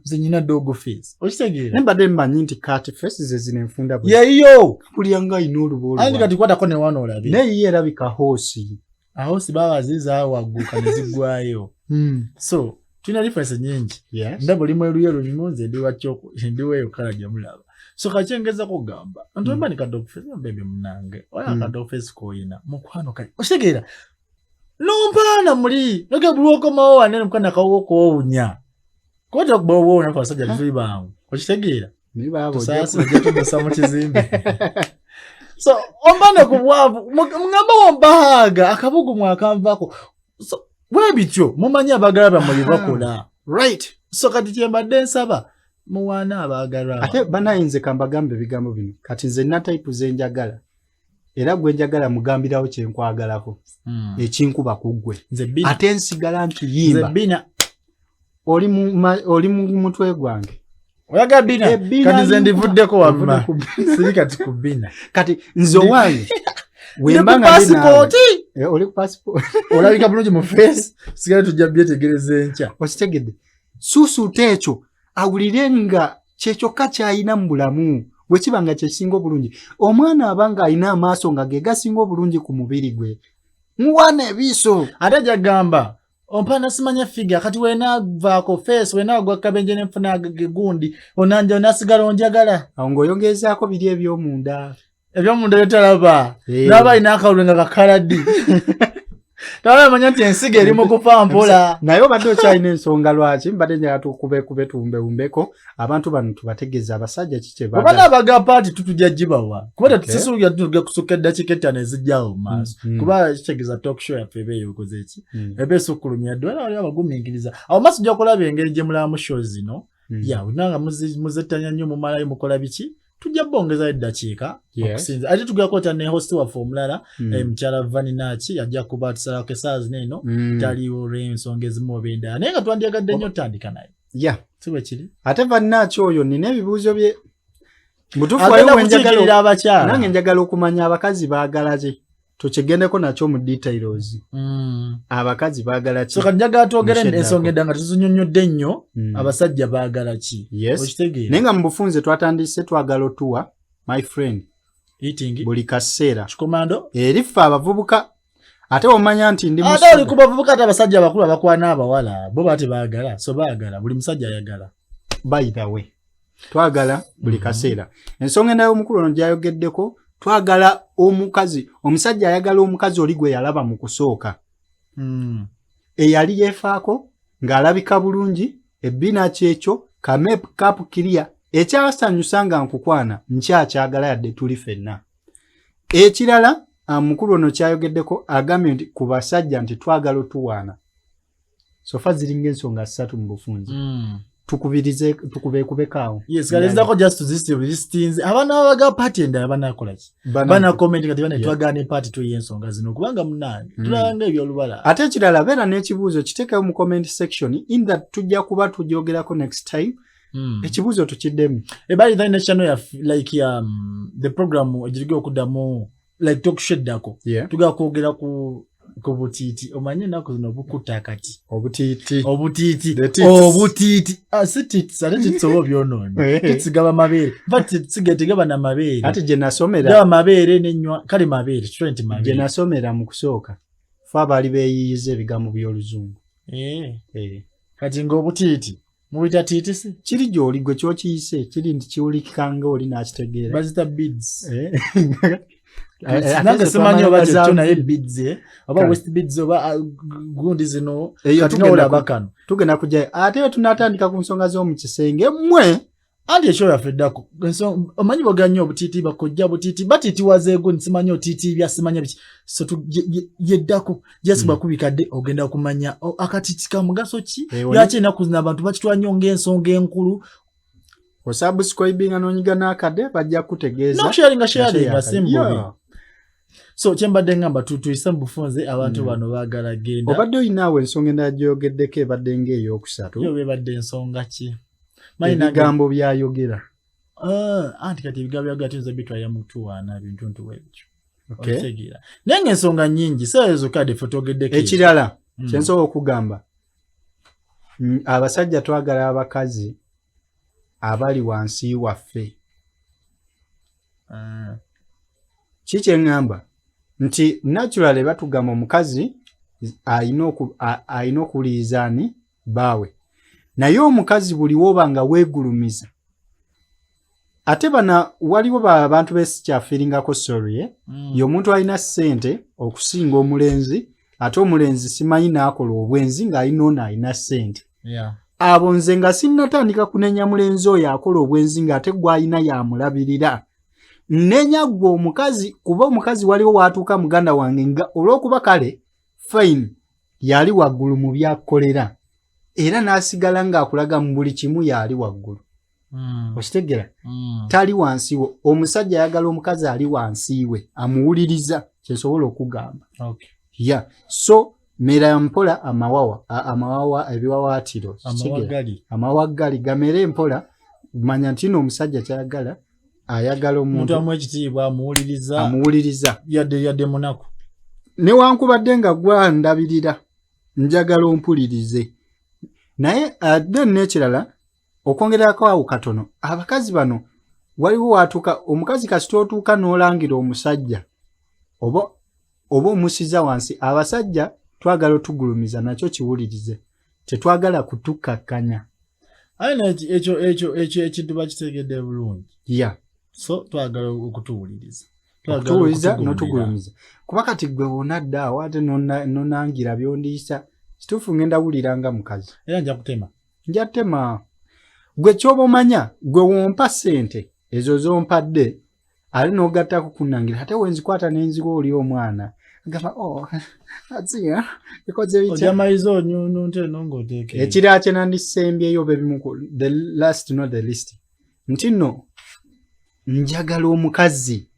Ze nyina dogo face. Okitegeera. Nembadde mmanyi nti cat face ze zine nfunda bwe. Yeyo. Kuliyanga ino olubolo. Andi kati kwatako ne wano olabi. Ne ye erabika hosi. Ahosi baba ziza waguka ne zigwayo. So tuna difference nyingi. Yes. Ndabo limwe luyero limunze ndi wachoko ndiweyo kala jamulaba. So kachengeza kugamba. Antomba ni kadog face mbebe munange. Oya kadog face koina. Mukwano kali. Oshegera. Lompana muri. Noge bulwoko mawa nene mukana kawoko onya. Kwata kubawo na kwa sajja libangu. Oshegera. Ni babo. Sasa jetu musamu kizimbe. So ombana kubwavu mungamba wombahaga akabugu mwakamvako. So webityo mumanya abagala muri bakola. Right. So kati kyembadde nsaba muwana abagala. Ate banayinze kambagambe bigambo bino. Kati nze na type zenjagala. Era gwe njagala mugambirawo kyenkwagalako. Ekinkuba kugwe. Ate nsigala ntuyimba. Nze bina. Oli mu mutwe gwange. Oyaga bina. Kati nze ndivuddeko wamma. Siri kati kubina. Kati nzo wange. Wembanga passport. Oli ku passport. Olabika bulungi mu face. Sigala tujja byetegereze ncha. Okitegedde. Susu techo awulirenga kyekyo kakyayina mu bulamu. Bwe kibanga kyesinga obulungi. Omwana abanga alina amaaso nga ge gasinga obulungi ku mubiri gwe. Muwana ebiso. Ate jagamba. Ompana simanya figure kati wena vaako face wena gwa kabenje nfuna gundi onanja onasigala onjagala. Awo ng'oyongezaako biri eby'omunda. Eby'omunda yotalaba. Naba ina akawulenga kakaladi. Tala manya nti ensiga eri mu kufa mpola. Naye obadde okyalina ensonga lwaki mbadde njagala tukube tumbeumbeko abantu bano tubategeeza abasajja kiki baagala. Obadde abaga paati tutujja gibawa. Kuba tusisuubira tutuga kusukka eddakiika ettaano ezijjawo mu maaso. Kuba kitegeeza talk show yaffe eba eyokoze eki. Eba esukkulumya ddala wali abagumiikiriza. Awo maaso ojja kulaba engeri gye mulaba show zino. Ya unanga muzettanya nnyo mumalayo mukola biki. Tujja bongeza eddakiika okusinza ate tugakota ne host wa formula mchala Vaninachi yajja kuba tusala ke saa zino tali ensonga ezimu obenda naye nga twandyagadde nnyo tandika naye siwe kiri ate Vaninachi oyo nina ebibuuzo bye mutufu wayo wenjagala abakyala nange njagala okumanya abakazi baagala ki tukigendeko nakyo mu details. Abakazi baagala ki? So kanjaga twogere ensonga eddanga tuzinyonnyodde nnyo abasajja baagala ki? Yes. Okitegeera. Nenga mu bufunze twatandise twagala otuwa my friend. Eating. Buli kaseera. Kikomando. Erifa abavubuka. Ate omanya nti ndi musaja. Ate oli ku bavubuka ate abasajja abakulu abakwana abawala bo bate baagala. So baagala buli musajja ayagala. By the way. Twagala buli kaseera. Ensonga endala omukulu ono gyayogeddeko twagala omukazi. Omusajja ayagala omukazi oli gwe yalaba mu kusooka. Eyali yeefaako ng'alabika bulungi ebbina kyekyo ka makeup clear ekyasanyusa nga nkukwana nkyakyagala yadde tuli ffenna. Ekirala mukulu ono kyayogeddeko agambye nti ku basajja nti twagala otuwaana. Sofa ziringa ensonga 3 mu bufunze. Tukubirize tukubekaawo. Yes, kalizako just to this things. Abana abaga party enda abana akola ki? Bana comment kati bana twagane party to yensonga zino kubanga munani. Tulanga ebyo lubala. Ate kirala bera n'ekibuuzo kitekayo mu comment section in that tujja kuba tujogerako next time. Ekibuuzo tukiddemu. Ebali the channel ya like the program ojirige okuddamu like talk sheddako. Tuga kwogera ku butiti omanye nako zino bukuta kati obutiti sititi so byonone kitsigaba mabere but tsigetegaba na mabere ati je nasomera da mabere nenywa kali mabere strength mabere je nasomera mu kusooka fa bali beyize ebigambo by'oluzungu kati ngo obutiti mubita titisi kiri gyoli gwe kyo kiyise kiri ndi kiwulikikanga oli n'akitegeera bazita beads Nanga simanyo baje tuna beads aba west beads oba gundi zino kati no labakano tugenda kujja ate tunatandika ku nsonga zo kisenge mwe andi ekyo yafiddako so omanyi boganyo obutiti bakojja butiti batiti wazeego nsimanyo titi bya simanyo biki so yeddako just bakubikadde ogenda kumanya akatiti ka mugaso ki yache nakuzina abantu bakitwanyonga ensonga enkulu osubscribing anonyiga nakade bajja kutegeeza no sharing simple. So chembadde ngamba tuyise bufunze abantu bano baagala genda. Obadde oyinaawe ensonga endala gyogeddeko ebadde ng'ey'okusatu. Yo bebadde ensonga ki? Ebigambo byayogera. Anti kati ebigambo byayogera tuyinza bitwalira mu kutuwaana bintu ebyo. Otegeera. Naye ng'ensonga nnyingi seezo kade ffe twogeddeko. Ekirala kye nsobola okugamba abasajja twagala abakazi abali wansi waffe. Kiki eŋŋamba nti naturally batugamba omukazi ayina okuwuliriza ani baawe naye omukazi buli woba nga weegulumiza ate bana waliwo abantu besikyafiiringako sorry y'omuntu alina ssente okusinga omulenzi ate omulenzi simanyi n'akola obwenzi ng'alina ono alina ssente abo nze nga sinnatandika kunenya mulenzi oyo akola obwenzi ng'ate gw'alina yamulabirira nenya gwe omukazi kuba omukazi waliwo watuuka muganda wange nga olw'okuba kale fine yali waggulu mu byakolera era n'asigala ng'akulaga mu buli kimu yali waggulu okitegera tali wansi we omusajja ayagala omukazi ali wansi we amuwuliriza kyensobola okugamba so mera mpola amawawa ebiwawaatiro amawagali gamere mpola manya nti n'omusajja kyayagala ayagala omuntu amwekitiibwa amuwuliriza yadde munaku newankubadde nga gwandabirira njagala ompulirize naye then n'ekirala okwongerako awo katono abakazi bano waliwo watuuka omukazi kasita otuuka n'olangira omusajja oba omusiza wansi abasajja twagala otugulumiza nakyo kiwulirize tetwagala kutukakkanya ekyo ekintu bakitegedde bulungi so twagala okutuwuliriza n'otugulumiza kuba kati gwe wonadda awo ate nonangira byondiisa kituufu ngenda wuliranga mukazi era nja tema gwe kyoba omanya gwe wompa ssente ezo zompadde ali n'ogattako kunangira ate wenzikwata n'enziwa oli omwana gamba aziya ikoze bitya ekira kye nandisembyeyo bebimuku the last not the least nti no njagala omukazi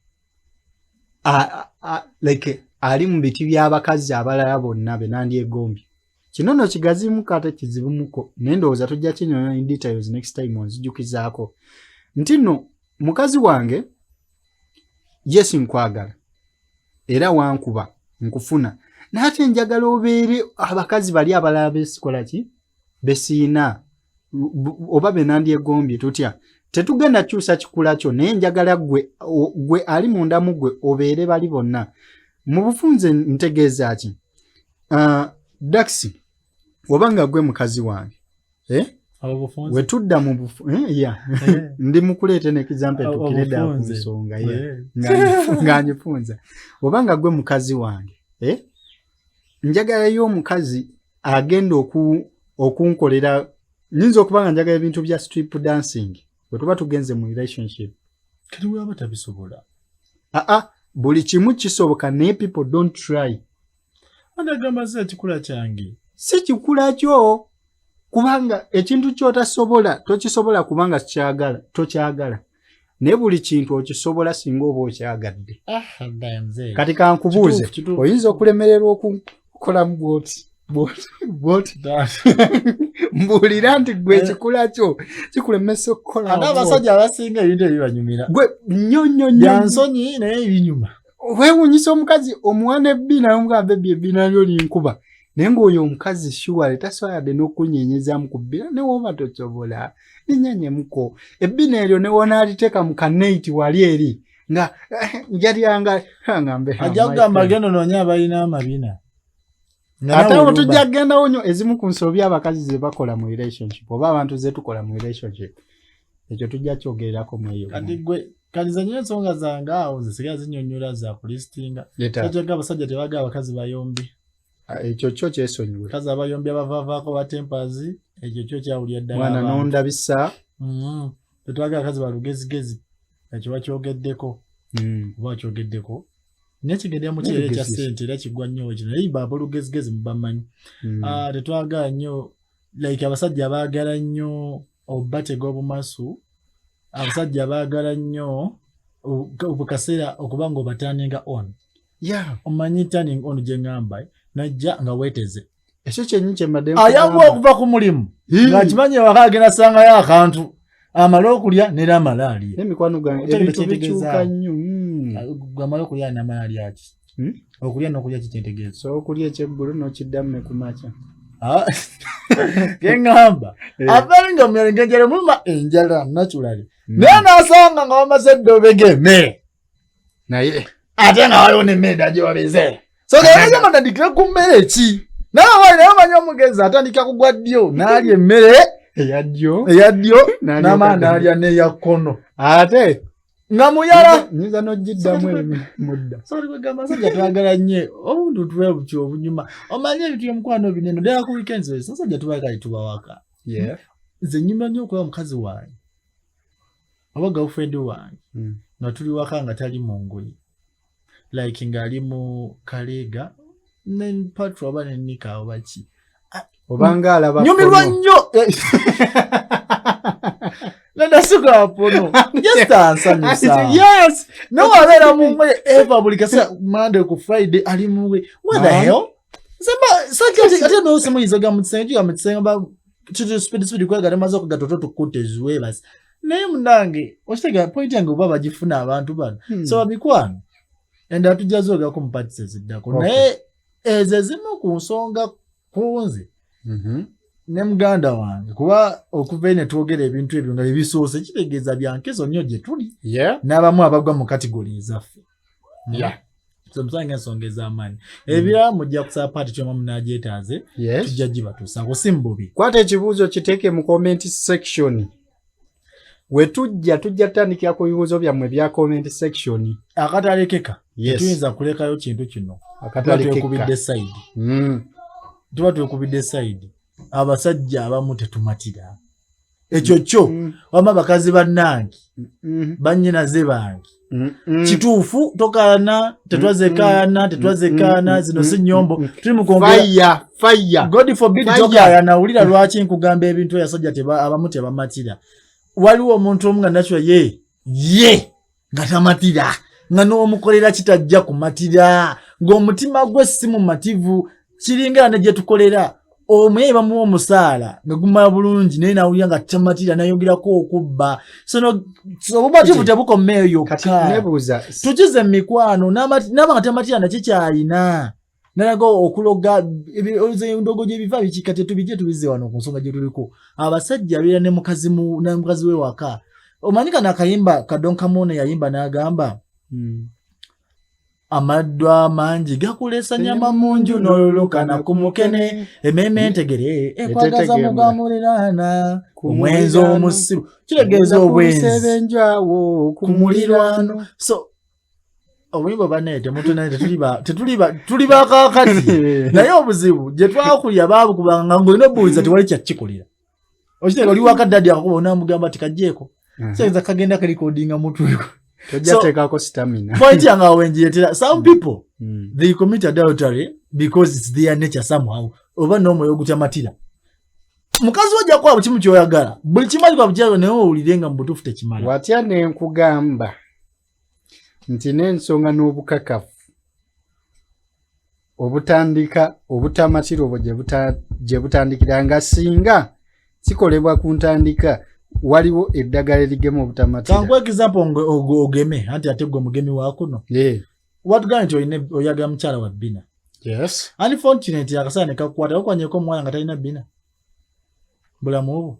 like ali mu biti by'abakazi abalala bonna be nandyegombye kino no kigazimuko ate kizibumuko nendowooza tujja kinyonya in details next time onzijukizaako nti no mukazi wange yes nkwagala era wankuba nkufuna nate njagala obeere abakazi bali abalala besikola ki besiina oba benandyegombye tutya tetugenda kyusa kikula kyo naye njagala gwe ali munda mu gwe obeere bali bonna mu bufunze ntegeeza ki Daxi obanga gwe mukazi wange we tudda mu ndi mukuleeta ne example tukireda ku nsonga nganyifunza obanga gwe mukazi wange njagala yo omukazi agenda okunkolera nyinza okubanga njagala ebintu bya strip dancing bwe tuba tugenze mu relationship kati we abatabisobola buli kimu kisoboka naye people don't try andagamba se kikula kyange si kikula kyo kubanga ekintu kyotasobola tokisobola kubanga tokyagala naye buli kintu okisobola singa oba okyagadde kati kankubuuze oyinza okulemererwa okukolamu bwoti mbuulira nti gwe ekikula kyo kikulemesa okukola abasajja abasinga ebintu ebibanyumira gwe nnyonnyonnyo byansonyi naye ebinyuma weewuunyisa omukazi omuwana ebbina n'omugamba ebbi ebbina lyo linkuba naye ng'oyo omukazi shuwale tasoboladde n'okunyeenyezaamu ku bbina ne woba tosobola linyeenyemuko ebbina eryo ne woonaaliteeka mu kaneiti wali eri nga njalyanga ngambe ajja kugamba agenda noonya abalina amabina ate abo tujja kugendawo nnyo ezimu ku nsobi abakazi ze bakola mu relationship oba abantu ze tukola mu relationship ekyo tujja kyogererako mu eyo kati gwe kaliza nnyo ensonga zange awo zisigala zinnyonnyola za kulistinga kyekyoga abasajja tebaagala abakazi bayombi ekyo kyo kyesonyiwe kazi abayombi abavaavaako batempazi ekyo kyo kyawulya ddala mwana n'ondabisa tetwagala abakazi balugezigezi ekyo bakyogeddeko oba bakyogeddeko nekigenda mu kireere kya ssente era kigwa nnyo kino naye baaba olugezigezi mubamanyi tetwagala nnyo like abasajja baagala nnyo obubatega obumasu abasajja baagala nnyo obukaseera okuba nga obaturninga on omanyi turning on gye ngamba najja nga weeteze ekyo kyenyi kyemadde ayambwa okuva ku mulimu ng'akimanyi ewaka agenda sangayo akantu amala okulya nera malaaliya n'emikwano gange ebintu bikyuka nnyo amala okulya namalaaliya ki okulya n'okulya kikyentegeeza so okulya ekyeggulo n'okiddamu ne kumakya keŋŋamba abali nga muyalengenjere muluma enjala naturally naye n'asanga nga wamaze eddobe g'emmere naye ate nga waliwo n'emmere dda gye wabeze so geeza matandikire ku mmere ki nawe naye omanyi omugezi atandika kugwa ddyo n'alya emmere eyaddyo n'amala n'alya n'eya kkono ate nga muyala nyinza n'ogiddamu mudda so ligamba abasajja twagala nnyo obuntu tuwe butyo obunyuma omanyi ebintu by'omukwano binene ddala ku weekends wese abasajja tubaagala tubawaka nze nnyuma nnyo okuba omukazi wange oba girlfriend wange nga tuli waka nga tali mu ngoye like ng'ali mu kaleega ne patro oba ne nika oba ki obanga alaba nyumirwa nnyo nendasuka apono just ansanyusa yes no wabeera mu ngoye eva buli kaseera Monday ku Friday ali mu ngoye what the hell ate n'osimuyinza ga mu kisenge kiga mu kisenge ba speed kwegala maze okugatoto tukutte ezuwe basi naye munange okitega point yange oba bagifuna abantu bano so babikwano enda tujazoga ku mpatise ziddako naye ezo zimu ku nsonga kunze ne muganda wange kuba okuva ne twogera ebintu ebyo nga bisoose kitegeeza byankezo nnyo gye tuli n'abamu abagwa mu kategori zaffe so musange ensonga ez'amaanyi ebirala mujja kusaba paati kyoma munagyetaaze tujja gibatuusaako si mububi kwata ekibuuzo kiteeke mu comment section we tujja tutandikira ku bibuuzo byammwe bya comment section akatalekeka tuyinza kulekayo kintu kino tuba twekubidde sayidi abasajja abamu tetumatira ekyo kyo wama bakazi bannange bannyinaze bange kituufu tokaana tetwazekaana zino si nnyombo tuli mukwongera God forbid tokaana wulira lwaki nkugamba ebintu abasajja abamu tebamatira waliwo omuntu omu nga nakyo ye nga tamatira nga n'omukolera kitajja kumatira ng'omutima gwe si mumativu kiringa ne gye tukolera omwe bamuwa omusaala nga gumala bulungi naye nawulira nga tamatira nayogerako okubba so obubativu tebukommeeyo yokka tukize mu mikwano n'aba nga tamatira nakyo kyalina nalaga okuloga endogo gy'ebiva bikika tetubijje tubizze wano ku nsonga gye tuliko abasajja abeera ne mukazi we waka omanyi kana akayimba kadonkamone yayimba n'agamba amadwa mangi gakulesa nyama munju nololukana ku mukene ememe entegere ekwagaza mugamulirana ku mwenzi omusiru kitegeeza obwenzi ku mulirwano so obuyimba bane temutonane tuli bakakati naye obuzibu gye twakulya baabukubanga ng'olina obuuliza tewali kyakikulira okiteeka oli wakadadi akakuba onamugamba tikajjeeko kyenza kagenda kalikodinga mutweko tojateekako stamina point yanga wenjiretera some people they commit adultery because it's their nature somehow oba n'omwoyo ogutamatira mukazi wajja kwabo kimu kyoyagala buli kimali kwa bukyalo naye owulirenga mu butuufu tekimala watya ne nkugamba nti n'ensonga n'obukakafu obutamatira obwo gye butandikira nga singa kikolebwa ku ntandika waliwo eddagala erigema obutamatira kanku example ogeme anti ate gwe mugemi wakuno watugana nti oyagala mukyala wa bbina yes unfortunately akasaala ne kakukwata okwanyeko omuwala nga talina bbina bulamu obwo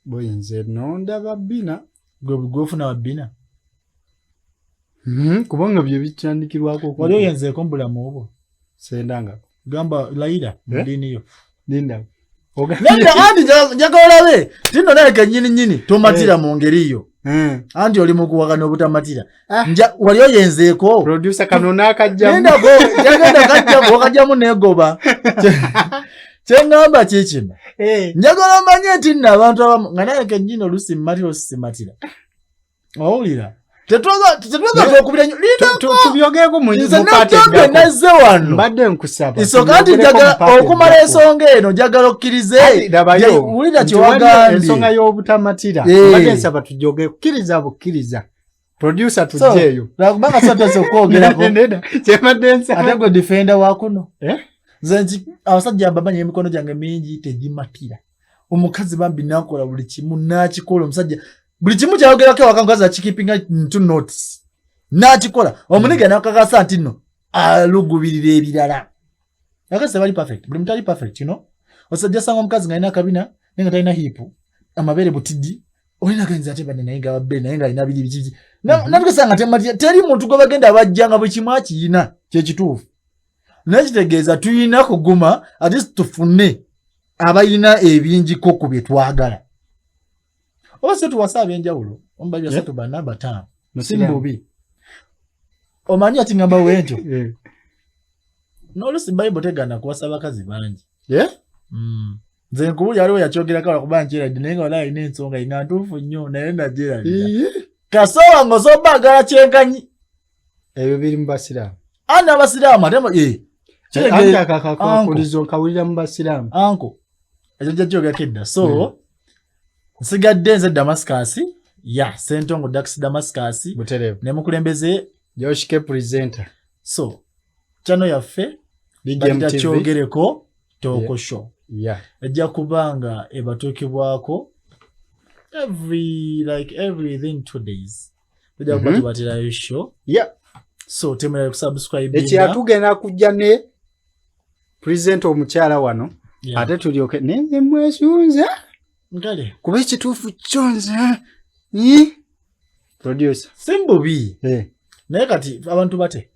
buyinza nondaba bbina gwofuna wa bbina kubanga bye bitandikirwako wali oyenzeeko mu bulamu obwo sendangako gamba layira mu ddiini yo linda nenda andi njagala olabe tino naye kennyini tomatira mu ngeri yo anti oli mu kuwakana obutamatira wali oyenzeeko producer kano n'akajjamu nendako jagenda kajjamu wakajjamu neegoba kyeŋŋamba kikino njagala omanye nti nno abantu abamu nga naye kennyini olusi mmatira osimatira owulira tetwagala tubyogeeko nazze wano mbadde nkusaba isooka nti njagala okumala ensonga eno njagala okkirize wulira kyewagambye ensonga y'obutamatira mbadde nsaba tujjoge kkiriza bukkiriza producer tujjeeyo kubanga sotose okwogerako kyemadde nsaba ate gwe defenda wakuno nze nti abasajja abamanya emikono gyange mingi tegimatira omukazi bambi nakola buli kimu nakikola omusajja buli kimu kyayogerako ewaka mukazi akikipinga to notice nakikola omuniga nakakasa nti nno alugubirira ebirala akazi tebali perfect buli muntu ali perfect osajja sanga omukazi nga alina akabina naye nga talina hipu amabeere butiddi olina genza ate bane naye nga babbe naye nga alina biri biki natukesanga tematira teri muntu gwe bagenda bajja nga buli kimu akiyina kyekituufu nakitegeeza tuyina kuguma ate tufune abayina ebinjiko ku bye twagala oba se tuwasa ab'enjawulo omubabi asatu bana bataano si mubi omanyi ati ngamba wentyo n'olusi bayibuli tegaana kuwasa bakazi bangi nze nkubulya waliwo yakyogerako lwakuba nkyerabidde naye nga wali alina ensonga nga ntuufu nnyo naye nagyerabira kasooba ng'osobbagala kyenkanyi ebyo biri mu basiraamu ana abasiraamu ate akakulizo nkawulira mu basiraamu anko ekyo jjakyogerako edda so nsigadde nze Damascus Sentongo Dax Damascus ne mukulembeze Josh K presenter so channel yaffe bagita kyogereko Toko Show ejja kubanga ebatuukibwako everything 2 days ejja kubatirayo show so temera kusubscribe ekyatugenda kujja ne present omukyala wano ate tulyoke nenze mwesunza ngale kuba ekituufu kyonze producer simbubi naye kati abantu bate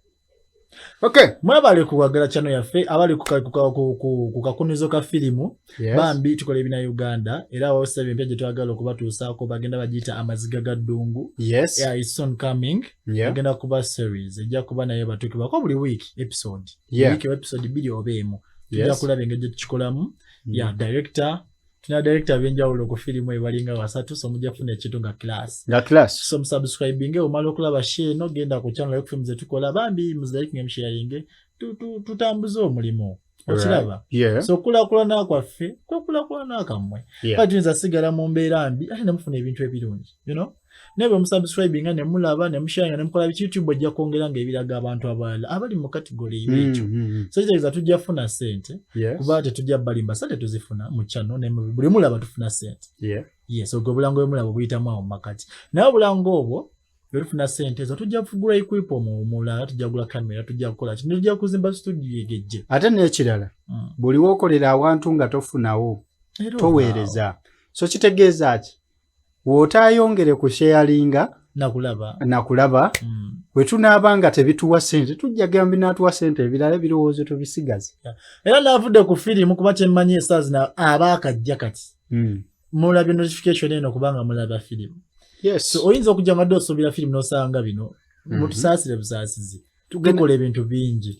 mwebale kuwagala channel yaffe abali ku kakunizo ka filimu bambi tukola ebina Uganda era wasabye empya gye twagala okubatuusaako bagenda bagiyita amaziga ga ddungu it's soon coming agenda kuba series ejja kuba naye batuukibwako buli week episode episode 2 oba emu tujja kulaba engeri gye tukikolamu director tuna director benjawulo ku filimu ebalinga 3 so mujja kufuna ekintu nga class so subscribing omala okulaba share no genda ku channel yo films etukola bambi muzalike ngemsharing tutambuze omulimu okiraba so kulakulana kwaffe kulakulana kamwe kati nza sigala mu mbeera mbi ate namufuna ebintu ebirungi nebe musubscribinga ne mulaba ne musharinga ne mukola YouTube ojja kwongera ng'ebiraga abantu abalala abali mu category y'ekyo so kitegeeza tujja funa sente kuba tetujja balimba sente tuzifuna mu channel ne buli mulaba tufuna sente yes ogwo bulango bwe mulaba buyitamu awo makati naye obulango obwo tufuna sente ezo tujja kugula equip omulala tujja kugula kamera tujja kukola kino tujja kuzimba studio egejje ate n'ekirala buli wokolera awantu nga tofunawo toweereza so kitegeeza ki wootayongere ku sharinga nakulaba bwe tunaabanga tebituwa sente tujja gambi n'atuwa sente ebirala ebirowoozo tubisigaze era naavudde ku firimu kuba kyemmanyi stars na abaakajja kati mulabye notification eno kubanga mulaba firimu so oyinza okujja ngadde osuubira firimu n'osanga bino mutusaasire busaasizi tukola ebintu bingi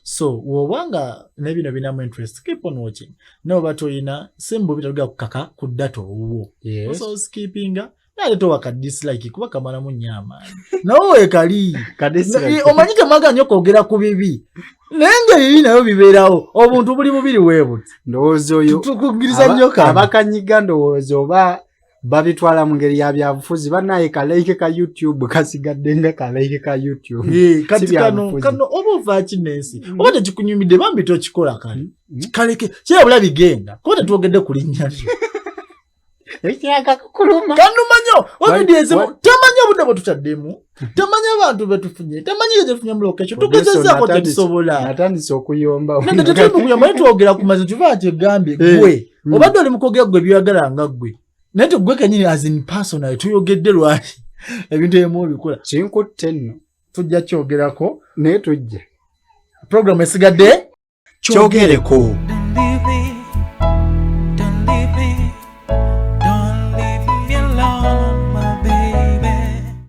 so wobanga nebino binamu interest keep on watching noba toyina simbu bitatuga kukaka ku data owuwo so skippinga nale towaka dislike kuba kamalamu nyama nawe kali omanyi temaga nnyo kwogera ku bibi nenge bibi nayo bibeerawo obuntu buli bubiri weebuti ndowooza oyo tukugiriza nnyo kama abakanyiga ndowooza oba babitwala mu ngeri ya byabufuzi banaye kalaike ka YouTube kasigadde nga kalaike ka YouTube kati kano obuva kinensi obade kikunyumide bambi tokikola kale kaleke kyabula bigenda kote tuogedde kulinnya ekyaka kukuluma kanu manyo obidieze tamanya budde botutaddemu tamanya abantu betufunye tamanya eje tufunye mu location tugezeza ko tetusobola natandise okuyomba nende tetuyomba twogera ku mazi tuva ati gambe gwe obadde oli mukogera gwe byagala nga gwe Neto gwe kanyini as in personal tuyogedde lwaki ebintu emu bikola kinkutte nno tujja kyogerako naye tujja program esigadde kyogereko